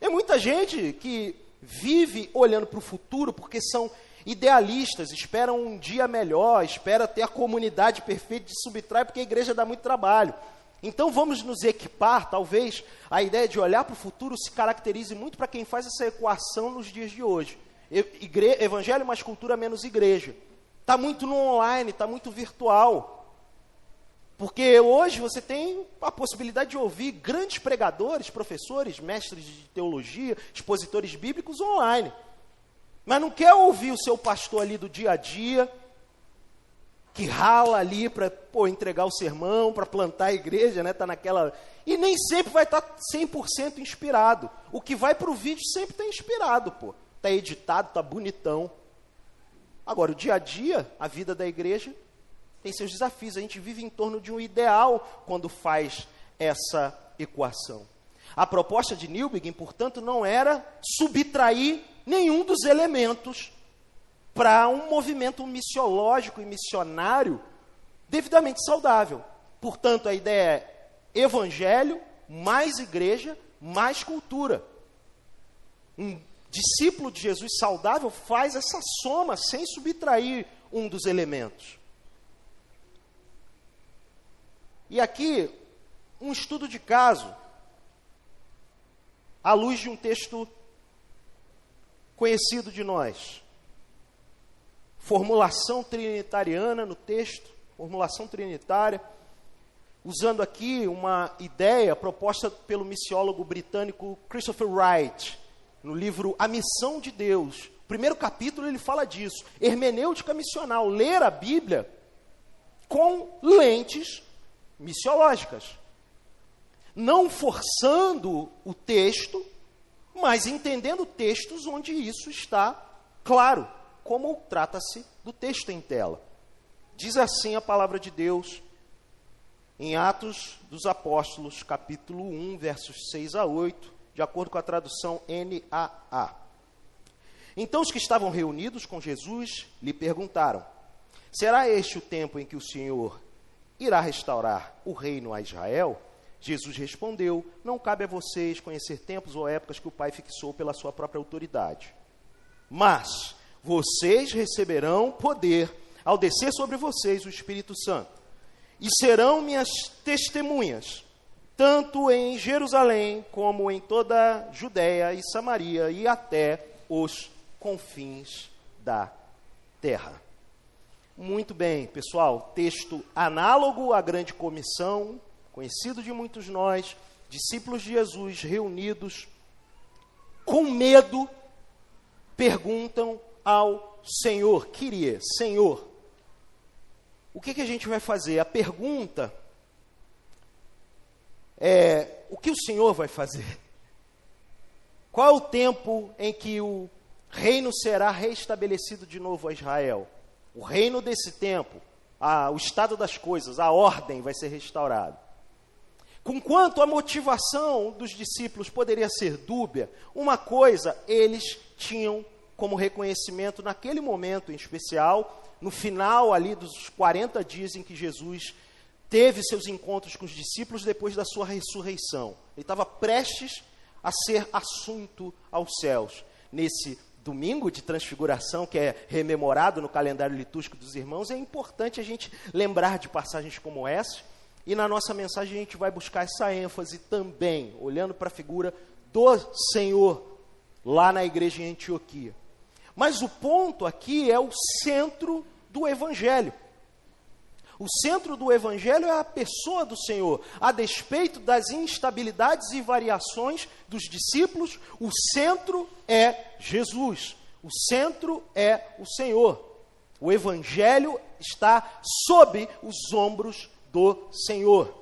É muita gente que vive olhando para o futuro porque são idealistas, esperam um dia melhor, espera ter a comunidade perfeita, e subtrai porque a igreja dá muito trabalho. Então vamos nos equipar, talvez a ideia de olhar para o futuro se caracterize muito para quem faz essa equação nos dias de hoje. Evangelho mais cultura menos igreja. Está muito no online, está muito virtual. Porque hoje você tem a possibilidade de ouvir grandes pregadores, professores, mestres de teologia, expositores bíblicos online. Mas não quer ouvir o seu pastor ali do dia a dia, que rala ali para entregar o sermão, para plantar a igreja, tá naquela... E nem sempre vai estar 100% inspirado. O que vai para o vídeo sempre está inspirado, está editado, está bonitão. Agora, o dia a dia, a vida da igreja, tem seus desafios. A gente vive em torno de um ideal quando faz essa equação. A proposta de Newbigin, portanto, não era subtrair nenhum dos elementos para um movimento missiológico e missionário devidamente saudável. Portanto, a ideia é evangelho, mais igreja, mais cultura. Um discípulo de Jesus saudável faz essa soma sem subtrair um dos elementos. E aqui, um estudo de caso, à luz de um texto conhecido de nós. Formulação trinitariana no texto, formulação trinitária, usando aqui uma ideia proposta pelo missiólogo britânico Christopher Wright, no livro A Missão de Deus. O primeiro capítulo ele fala disso. Hermenêutica missional, ler a Bíblia com lentes missiológicas. Não forçando o texto, mas entendendo textos onde isso está claro, como trata-se do texto em tela. Diz assim a palavra de Deus em Atos dos Apóstolos, capítulo 1, versos 6 a 8, de acordo com a tradução NAA. Então os que estavam reunidos com Jesus lhe perguntaram: será este o tempo em que o Senhor irá restaurar o reino a Israel? Jesus respondeu: não cabe a vocês conhecer tempos ou épocas que o Pai fixou pela sua própria autoridade. Mas vocês receberão poder ao descer sobre vocês o Espírito Santo. E serão minhas testemunhas, tanto em Jerusalém como em toda a Judéia e Samaria e até os confins da terra. Muito bem, pessoal, texto análogo à grande comissão, conhecido de muitos nós, discípulos de Jesus reunidos, com medo, perguntam ao Senhor: Kyrie, Senhor, o que a gente vai fazer? A pergunta é: o que o Senhor vai fazer? Qual é o tempo em que o reino será restabelecido de novo a Israel? O reino desse tempo, o estado das coisas, a ordem vai ser restaurada. Conquanto a motivação dos discípulos poderia ser dúbia, uma coisa eles tinham como reconhecimento naquele momento em especial, no final ali dos 40 dias em que Jesus teve seus encontros com os discípulos depois da sua ressurreição. Ele estava prestes a ser assunto aos céus. Nesse domingo de transfiguração, que é rememorado no calendário litúrgico dos irmãos, é importante a gente lembrar de passagens como essa. E na nossa mensagem a gente vai buscar essa ênfase também, olhando para a figura do Senhor lá na igreja em Antioquia. Mas o ponto aqui é o centro do Evangelho. O centro do Evangelho é a pessoa do Senhor. A despeito das instabilidades e variações dos discípulos, o centro é Jesus. O centro é o Senhor. O Evangelho está sob os ombros do Senhor.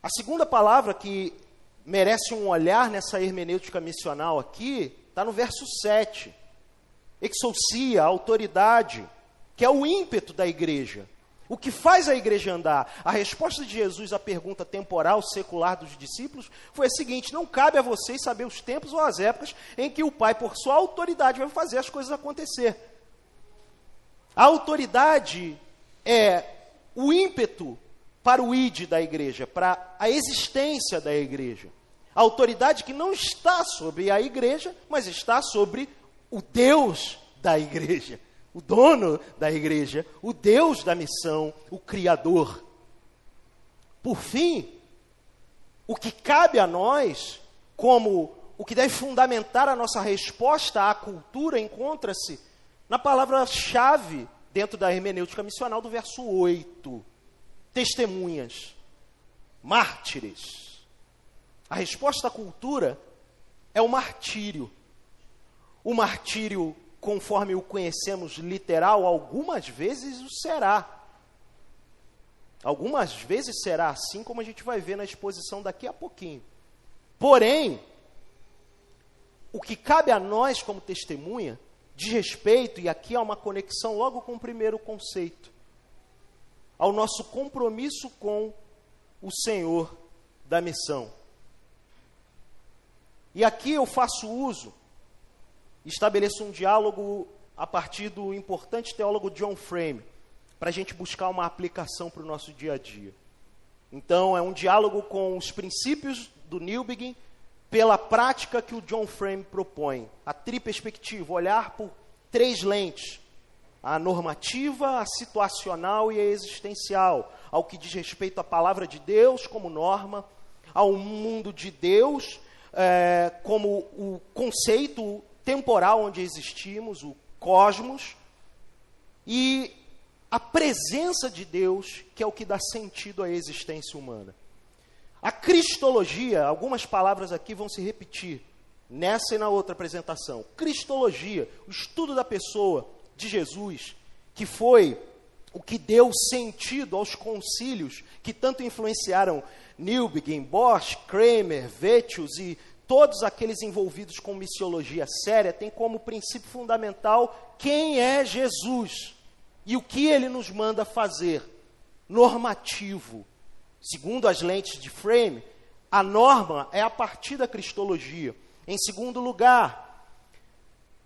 A segunda palavra que merece um olhar nessa hermenêutica missional aqui, está no verso 7. Exousia, autoridade, que é o ímpeto da igreja. O que faz a igreja andar? A resposta de Jesus à pergunta temporal, secular dos discípulos foi a seguinte: não cabe a vocês saber os tempos ou as épocas em que o Pai, por sua autoridade, vai fazer as coisas acontecer. A autoridade é o ímpeto para o id da igreja, para a existência da igreja. A autoridade que não está sobre a igreja, mas está sobre o Deus da igreja, o dono da igreja, o Deus da missão, o Criador. Por fim, o que cabe a nós, como o que deve fundamentar a nossa resposta à cultura, encontra-se na palavra-chave dentro da hermenêutica missional do verso 8. Testemunhas, mártires. A resposta à cultura é o martírio. O martírio, conforme o conhecemos literal, algumas vezes o será. Algumas vezes será assim, como a gente vai ver na exposição daqui a pouquinho. Porém, o que cabe a nós como testemunha diz respeito, e aqui há uma conexão logo com o primeiro conceito, ao nosso compromisso com o Senhor da missão. E aqui eu faço uso, estabeleço um diálogo a partir do importante teólogo John Frame, para a gente buscar uma aplicação para o nosso dia a dia. Então, é um diálogo com os princípios do Newbegin, pela prática que o John Frame propõe. A triperspectiva, olhar por 3 lentes. A normativa, a situacional e a existencial. Ao que diz respeito à palavra de Deus como norma, ao mundo de Deus como o conceito temporal onde existimos, o cosmos, e a presença de Deus, que é o que dá sentido à existência humana. A cristologia, algumas palavras aqui vão se repetir, nessa e na outra apresentação. Cristologia, o estudo da pessoa de Jesus, que foi o que deu sentido aos concílios que tanto influenciaram Newbigin, Bosch, Kramer, Vettius e todos aqueles envolvidos com missiologia séria, tem como princípio fundamental quem é Jesus e o que ele nos manda fazer. Normativo. Segundo as lentes de Frame, a norma é a partir da cristologia. Em segundo lugar,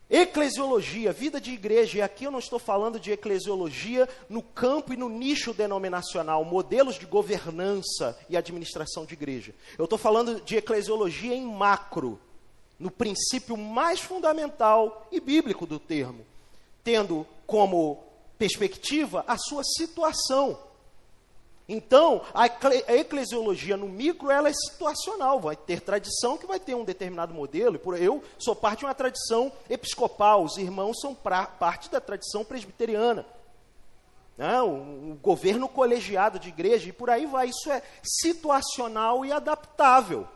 eclesiologia, vida de igreja. E aqui eu não estou falando de eclesiologia no campo e no nicho denominacional, modelos de governança e administração de igreja. Eu estou falando de eclesiologia em macro, no princípio mais fundamental e bíblico do termo, tendo como perspectiva a sua situação. Então, a eclesiologia no micro, ela é situacional, vai ter tradição que vai ter um determinado modelo. Eu sou parte de uma tradição episcopal, os irmãos são parte da tradição presbiteriana. O governo colegiado de igreja, e por aí vai. Isso é situacional e adaptável.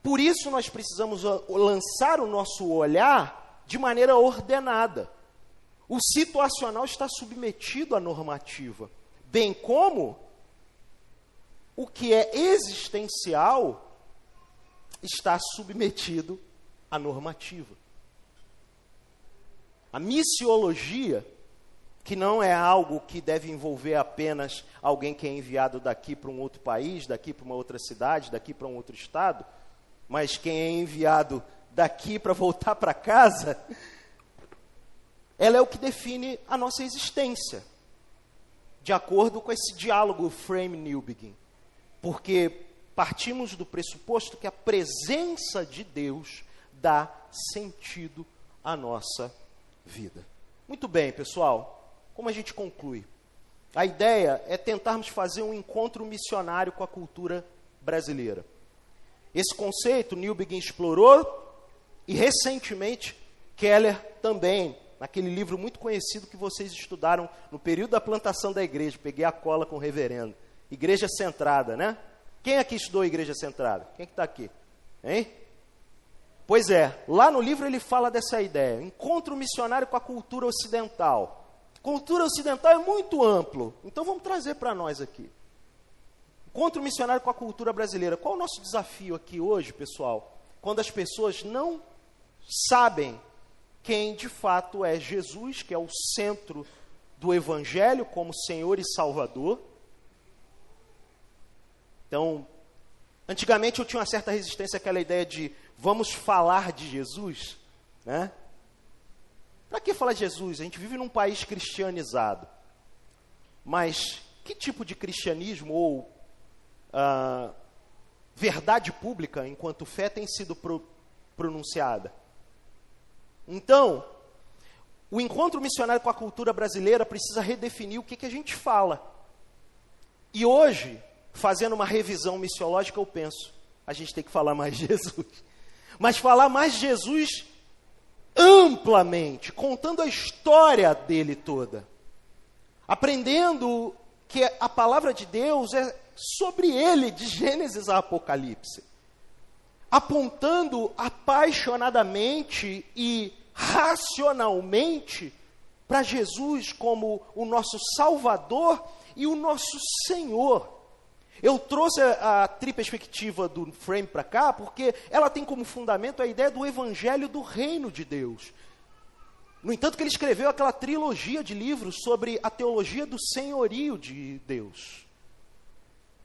Por isso, nós precisamos lançar o nosso olhar de maneira ordenada. O situacional está submetido à normativa, bem como o que é existencial está submetido à normativa. A missiologia, que não é algo que deve envolver apenas alguém que é enviado daqui para um outro país, daqui para uma outra cidade, daqui para um outro estado, mas quem é enviado daqui para voltar para casa, ela é o que define a nossa existência, de acordo com esse diálogo Frame-Newbigin. Porque partimos do pressuposto que a presença de Deus dá sentido à nossa vida. Muito bem, pessoal, como a gente conclui? A ideia é tentarmos fazer um encontro missionário com a cultura brasileira. Esse conceito Newbigin explorou e recentemente Keller também, naquele livro muito conhecido que vocês estudaram no período da plantação da igreja. Peguei a cola com o reverendo. Igreja Centrada, né? Quem aqui estudou Igreja Centrada? Quem que está aqui? Hein? Pois é, lá no livro ele fala dessa ideia. Encontro missionário com a cultura ocidental. Cultura ocidental é muito amplo, então vamos trazer para nós aqui. Encontro missionário com a cultura brasileira. Qual é o nosso desafio aqui hoje, pessoal? Quando as pessoas não sabem quem de fato é Jesus, que é o centro do Evangelho como Senhor e Salvador. Então, antigamente eu tinha uma certa resistência àquela ideia de vamos falar de Jesus, né? Para que falar de Jesus? A gente vive num país cristianizado. Mas que tipo de cristianismo ou verdade pública enquanto fé tem sido pronunciada? Então, o encontro missionário com a cultura brasileira precisa redefinir o que a gente fala. E hoje, fazendo uma revisão missiológica, eu penso, a gente tem que falar mais de Jesus. Mas falar mais de Jesus amplamente, contando a história dele toda. Aprendendo que a palavra de Deus é sobre ele, de Gênesis a Apocalipse. Apontando apaixonadamente e racionalmente para Jesus como o nosso Salvador e o nosso Senhor. Eu trouxe a triperspectiva do Frame para cá porque ela tem como fundamento a ideia do Evangelho do Reino de Deus. No entanto, que ele escreveu aquela trilogia de livros sobre a teologia do senhorio de Deus.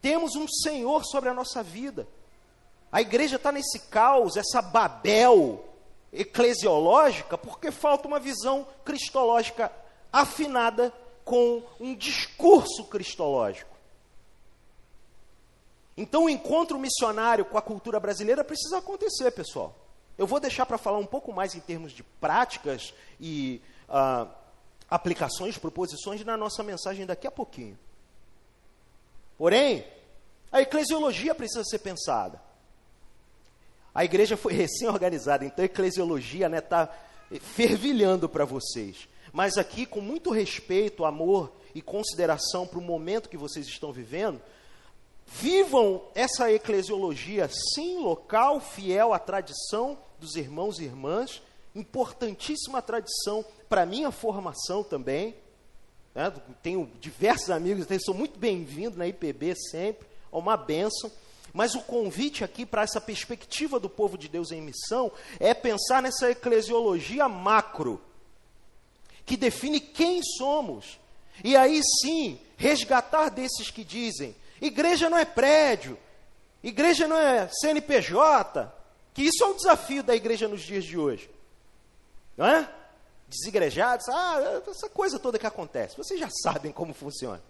Temos um Senhor sobre a nossa vida. A igreja está nesse caos, essa Babel eclesiológica, porque falta uma visão cristológica afinada com um discurso cristológico. Então o encontro missionário com a cultura brasileira precisa acontecer, pessoal. Eu vou deixar para falar um pouco mais em termos de práticas e aplicações, proposições na nossa mensagem daqui a pouquinho. Porém, a eclesiologia precisa ser pensada. A igreja foi recém-organizada, então a eclesiologia está fervilhando para vocês. Mas aqui, com muito respeito, amor e consideração para o momento que vocês estão vivendo, Vivam essa eclesiologia, sim, local, fiel à tradição dos irmãos e irmãs, importantíssima tradição para a minha formação também. Né? Tenho diversos amigos, sou muito bem-vindo na IPB sempre, é uma bênção. Mas o convite aqui para essa perspectiva do povo de Deus em missão é pensar nessa eclesiologia macro, que define quem somos. E aí sim, resgatar desses que dizem, igreja não é prédio, igreja não é CNPJ, que isso é um desafio da igreja nos dias de hoje. Não é? Desigrejados, essa coisa toda que acontece, vocês já sabem como funciona.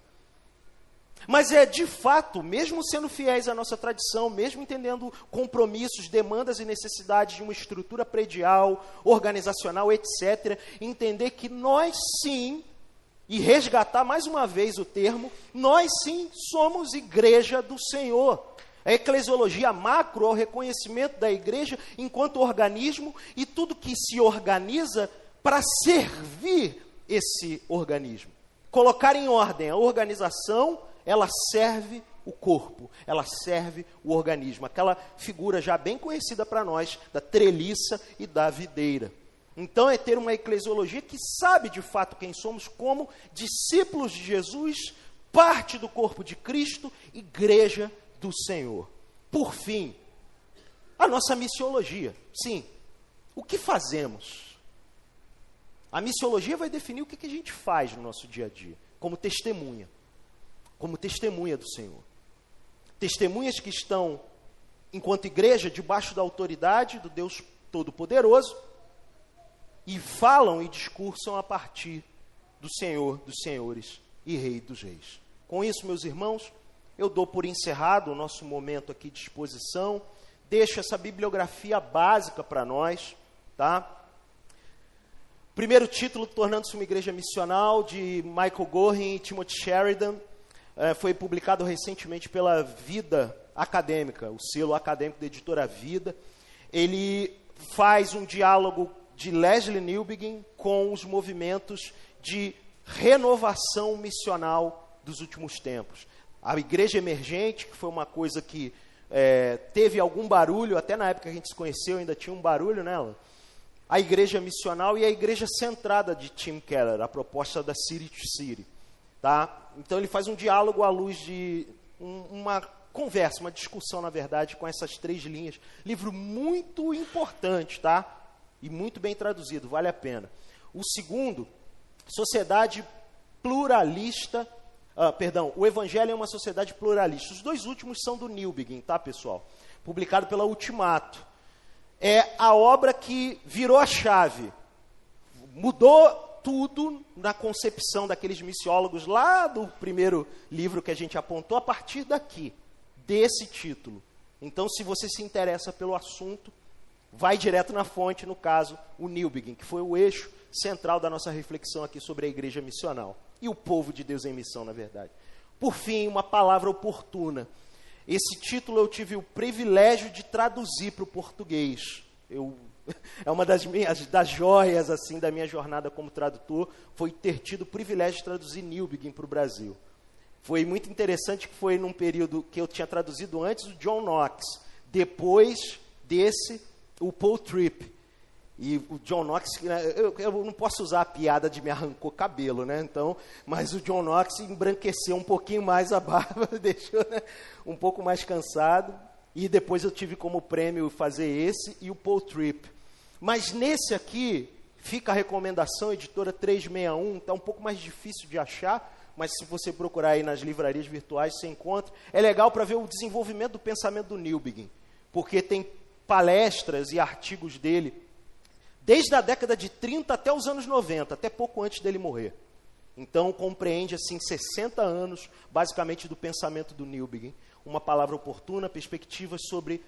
Mas é de fato, mesmo sendo fiéis à nossa tradição, mesmo entendendo compromissos, demandas e necessidades de uma estrutura predial, organizacional, etc., entender que nós sim, e resgatar mais uma vez o termo, nós sim somos igreja do Senhor. A eclesiologia macro é o reconhecimento da igreja enquanto organismo e tudo que se organiza para servir esse organismo. Colocar em ordem a organização, ela serve o corpo, ela serve o organismo. Aquela figura já bem conhecida para nós, da treliça e da videira. Então é ter uma eclesiologia que sabe de fato quem somos como discípulos de Jesus, parte do corpo de Cristo, igreja do Senhor. Por fim, a nossa missiologia. Sim, o que fazemos? A missiologia vai definir o que a gente faz no nosso dia a dia, como testemunha do Senhor. Testemunhas que estão, enquanto igreja, debaixo da autoridade do Deus Todo-Poderoso, e falam e discursam a partir do Senhor dos Senhores e Rei dos Reis. Com isso, meus irmãos, eu dou por encerrado o nosso momento aqui de exposição, deixo essa bibliografia básica para nós, tá? Primeiro título, Tornando-se uma Igreja Missional, de Michael Gorin e Timothy Sheridan, foi publicado recentemente pela Vida Acadêmica, o selo acadêmico da editora Vida. Ele faz um diálogo de Leslie Newbigin com os movimentos de renovação missional dos últimos tempos. A igreja emergente, que foi uma coisa que teve algum barulho, até na época que a gente se conheceu ainda tinha um barulho nela. A igreja missional e a igreja centrada de Tim Keller, a proposta da City to City. Tá? Então ele faz um diálogo à luz de uma conversa, uma discussão, na verdade, com essas três linhas. Livro muito importante, tá? E muito bem traduzido, vale a pena. O segundo, Sociedade Pluralista, o Evangelho é uma Sociedade Pluralista. Os dois últimos são do Newbigin, tá, pessoal? Publicado pela Ultimato. É a obra que virou a chave, mudou tudo na concepção daqueles missiólogos lá do primeiro livro que a gente apontou, a partir daqui, desse título. Então, se você se interessa pelo assunto, vai direto na fonte, no caso, o Newbigin, que foi o eixo central da nossa reflexão aqui sobre a igreja missional. E o povo de Deus em missão, na verdade. Por fim, uma palavra oportuna. Esse título eu tive o privilégio de traduzir para o português. É uma das joias assim, da minha jornada como tradutor, foi ter tido o privilégio de traduzir Newbigin para o Brasil. Foi muito interessante que foi num período que eu tinha traduzido antes o John Knox, depois desse, o Paul Tripp. E o John Knox, eu não posso usar a piada de me arrancou cabelo, né? Então, mas o John Knox embranqueceu um pouquinho mais a barba, deixou, né, um pouco mais cansado. E depois eu tive como prêmio fazer esse e o Paul Tripp. Mas nesse aqui, fica a recomendação, editora 361, está um pouco mais difícil de achar, mas se você procurar aí nas livrarias virtuais, você encontra. É legal para ver o desenvolvimento do pensamento do Newbigin, porque tem palestras e artigos dele, desde a década de 30 até os anos 90, até pouco antes dele morrer. Então, compreende, assim, 60 anos, basicamente, do pensamento do Newbigin. Uma palavra oportuna, perspectivas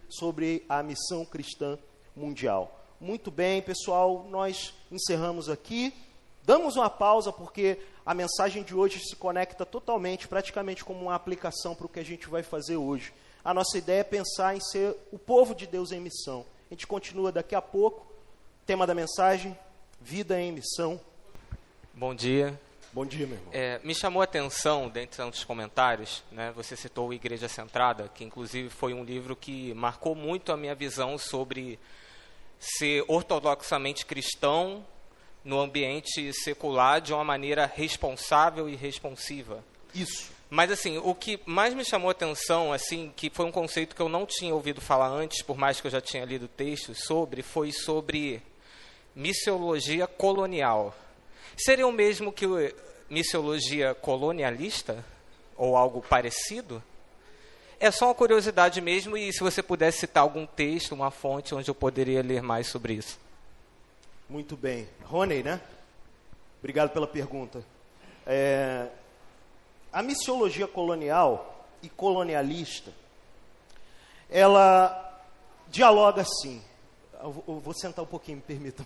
sobre a missão cristã mundial. Muito bem, pessoal, nós encerramos aqui. Damos uma pausa, porque a mensagem de hoje se conecta totalmente, praticamente como uma aplicação para o que a gente vai fazer hoje. A nossa ideia é pensar em ser o povo de Deus em missão. A gente continua daqui a pouco. Tema da mensagem, vida em missão. Bom dia. Bom dia, meu irmão. Me chamou a atenção, dentre tantos comentários, né, você citou o Igreja Centrada, que inclusive foi um livro que marcou muito a minha visão sobre ser ortodoxamente cristão no ambiente secular de uma maneira responsável e responsiva. Isso. Mas, assim, o que mais me chamou a atenção, assim, que foi um conceito que eu não tinha ouvido falar antes, por mais que eu já tinha lido textos sobre, foi sobre missiologia colonial. Seria o mesmo que missiologia colonialista? Ou algo parecido? É só uma curiosidade mesmo, e se você pudesse citar algum texto, uma fonte onde eu poderia ler mais sobre isso. Muito bem. Rony, né? Obrigado pela pergunta. A missiologia colonial e colonialista, ela dialoga sim. Eu vou sentar um pouquinho, me permitam.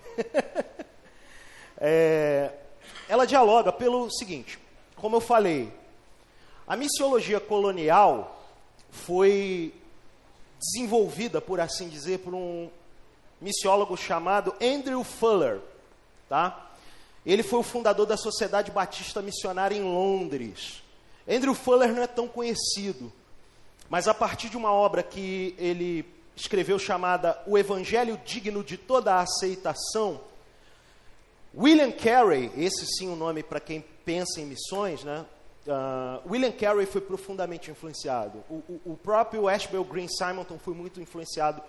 Ela dialoga pelo seguinte, como eu falei, a missiologia colonial foi desenvolvida, por assim dizer, por um missiólogo chamado Andrew Fuller, tá? Ele foi o fundador da Sociedade Batista Missionária em Londres. Andrew Fuller não é tão conhecido, mas a partir de uma obra que ele escreveu chamada O Evangelho Digno de Toda a Aceitação, William Carey, esse sim o nome para quem pensa em missões, né? William Carey foi profundamente influenciado. O próprio Ashbel Green Simonton foi muito influenciado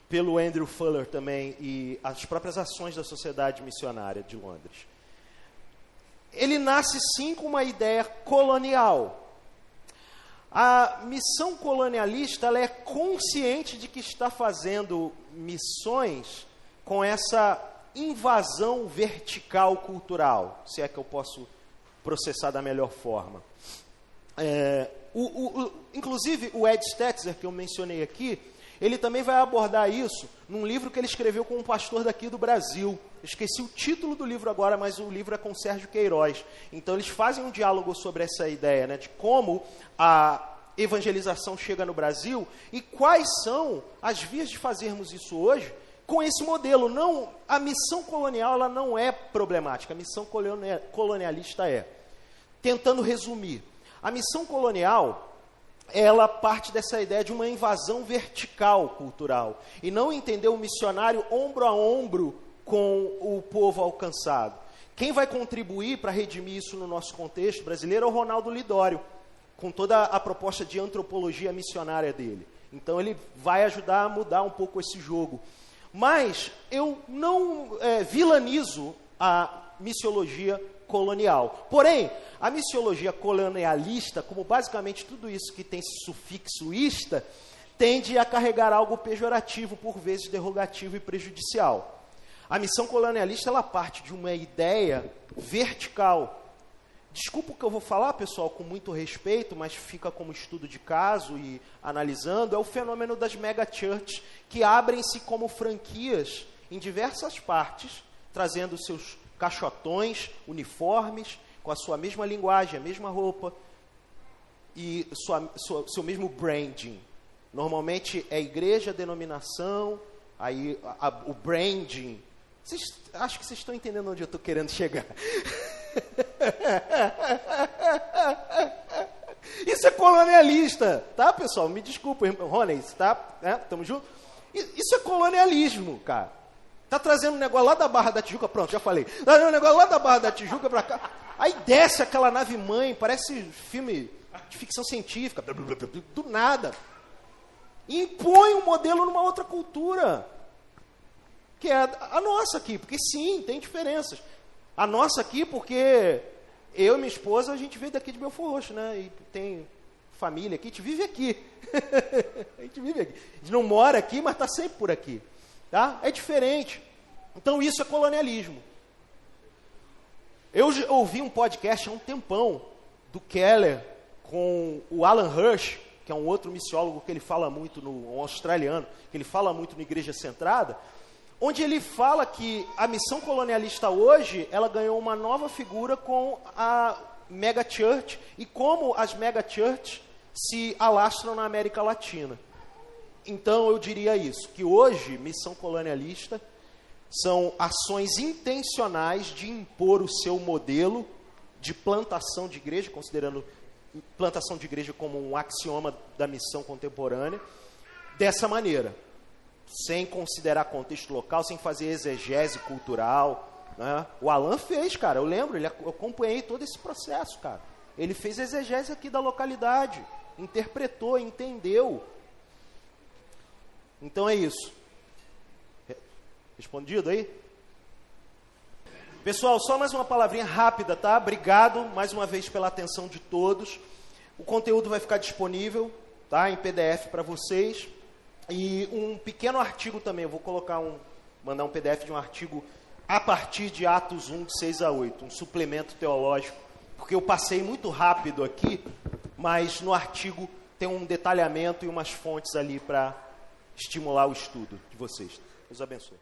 pelo Andrew Fuller também e as próprias ações da Sociedade Missionária de Londres. Ele nasce sim com uma ideia colonial. A missão colonialista, ela é consciente de que está fazendo missões com essa invasão vertical cultural, se é que eu posso processar da melhor forma. Inclusive, o Ed Stetzer, que eu mencionei aqui, ele também vai abordar isso num livro que ele escreveu com um pastor daqui do Brasil. Esqueci o título do livro agora, mas o livro é com Sérgio Queiroz. Então, eles fazem um diálogo sobre essa ideia, né, de como a evangelização chega no Brasil e quais são as vias de fazermos isso hoje com esse modelo. Não, a missão colonial ela não é problemática, a missão colonialista é. Tentando resumir, a missão colonial, ela parte dessa ideia de uma invasão vertical cultural e não entender o missionário ombro a ombro com o povo alcançado. Quem vai contribuir para redimir isso no nosso contexto brasileiro é o Ronaldo Lidório, com toda a proposta de antropologia missionária dele. Então ele vai ajudar a mudar um pouco esse jogo. Mas eu não vilanizo a missiologia colonial. Porém, a missiologia colonialista, como basicamente tudo isso que tem sufixo ista, tende a carregar algo pejorativo, por vezes derogativo e prejudicial. A missão colonialista, ela parte de uma ideia vertical. Desculpa o que eu vou falar, pessoal, com muito respeito, mas fica como estudo de caso e analisando, é o fenômeno das mega-churches, que abrem-se como franquias em diversas partes, trazendo seus caixotões, uniformes, com a sua mesma linguagem, a mesma roupa e seu mesmo branding. Normalmente é igreja, denominação, aí o branding. Acho que vocês estão entendendo onde eu estou querendo chegar. Isso é colonialista, tá, pessoal? Me desculpa, Rony, tá? Tamo junto? Isso é colonialismo, cara. Tá trazendo um negócio lá da Barra da Tijuca, pronto, já falei. Tá trazendo um negócio lá da Barra da Tijuca pra cá. Aí desce aquela nave-mãe, parece filme de ficção científica, do nada. E impõe um modelo numa outra cultura, que é a nossa aqui, porque sim, tem diferenças. A nossa aqui, porque eu e minha esposa, a gente veio daqui de Belfort Roxo, né? E tem família aqui, a gente vive aqui. A gente vive aqui. A gente não mora aqui, mas está sempre por aqui. Tá? É diferente. Então isso é colonialismo. Eu ouvi um podcast há um tempão do Keller com o Alan Hirsch, que é um outro missiólogo que ele fala muito, um australiano, que ele fala muito na Igreja Centrada, onde ele fala que a missão colonialista hoje, ela ganhou uma nova figura com a mega church e como as mega church se alastram na América Latina. Então eu diria isso, que hoje missão colonialista são ações intencionais de impor o seu modelo de plantação de igreja, considerando plantação de igreja como um axioma da missão contemporânea, dessa maneira, sem considerar contexto local, sem fazer exegese cultural, né? O Alan fez, cara, eu lembro, eu acompanhei todo esse processo, cara. Ele fez exegese aqui da localidade, interpretou, entendeu. Então é isso. Respondido aí? Pessoal, só mais uma palavrinha rápida, tá? Obrigado mais uma vez pela atenção de todos. O conteúdo vai ficar disponível, tá? Em PDF para vocês. E um pequeno artigo também, eu vou mandar um PDF de um artigo a partir de Atos 1, de 6 a 8, um suplemento teológico, porque eu passei muito rápido aqui, mas no artigo tem um detalhamento e umas fontes ali para estimular o estudo de vocês. Deus abençoe.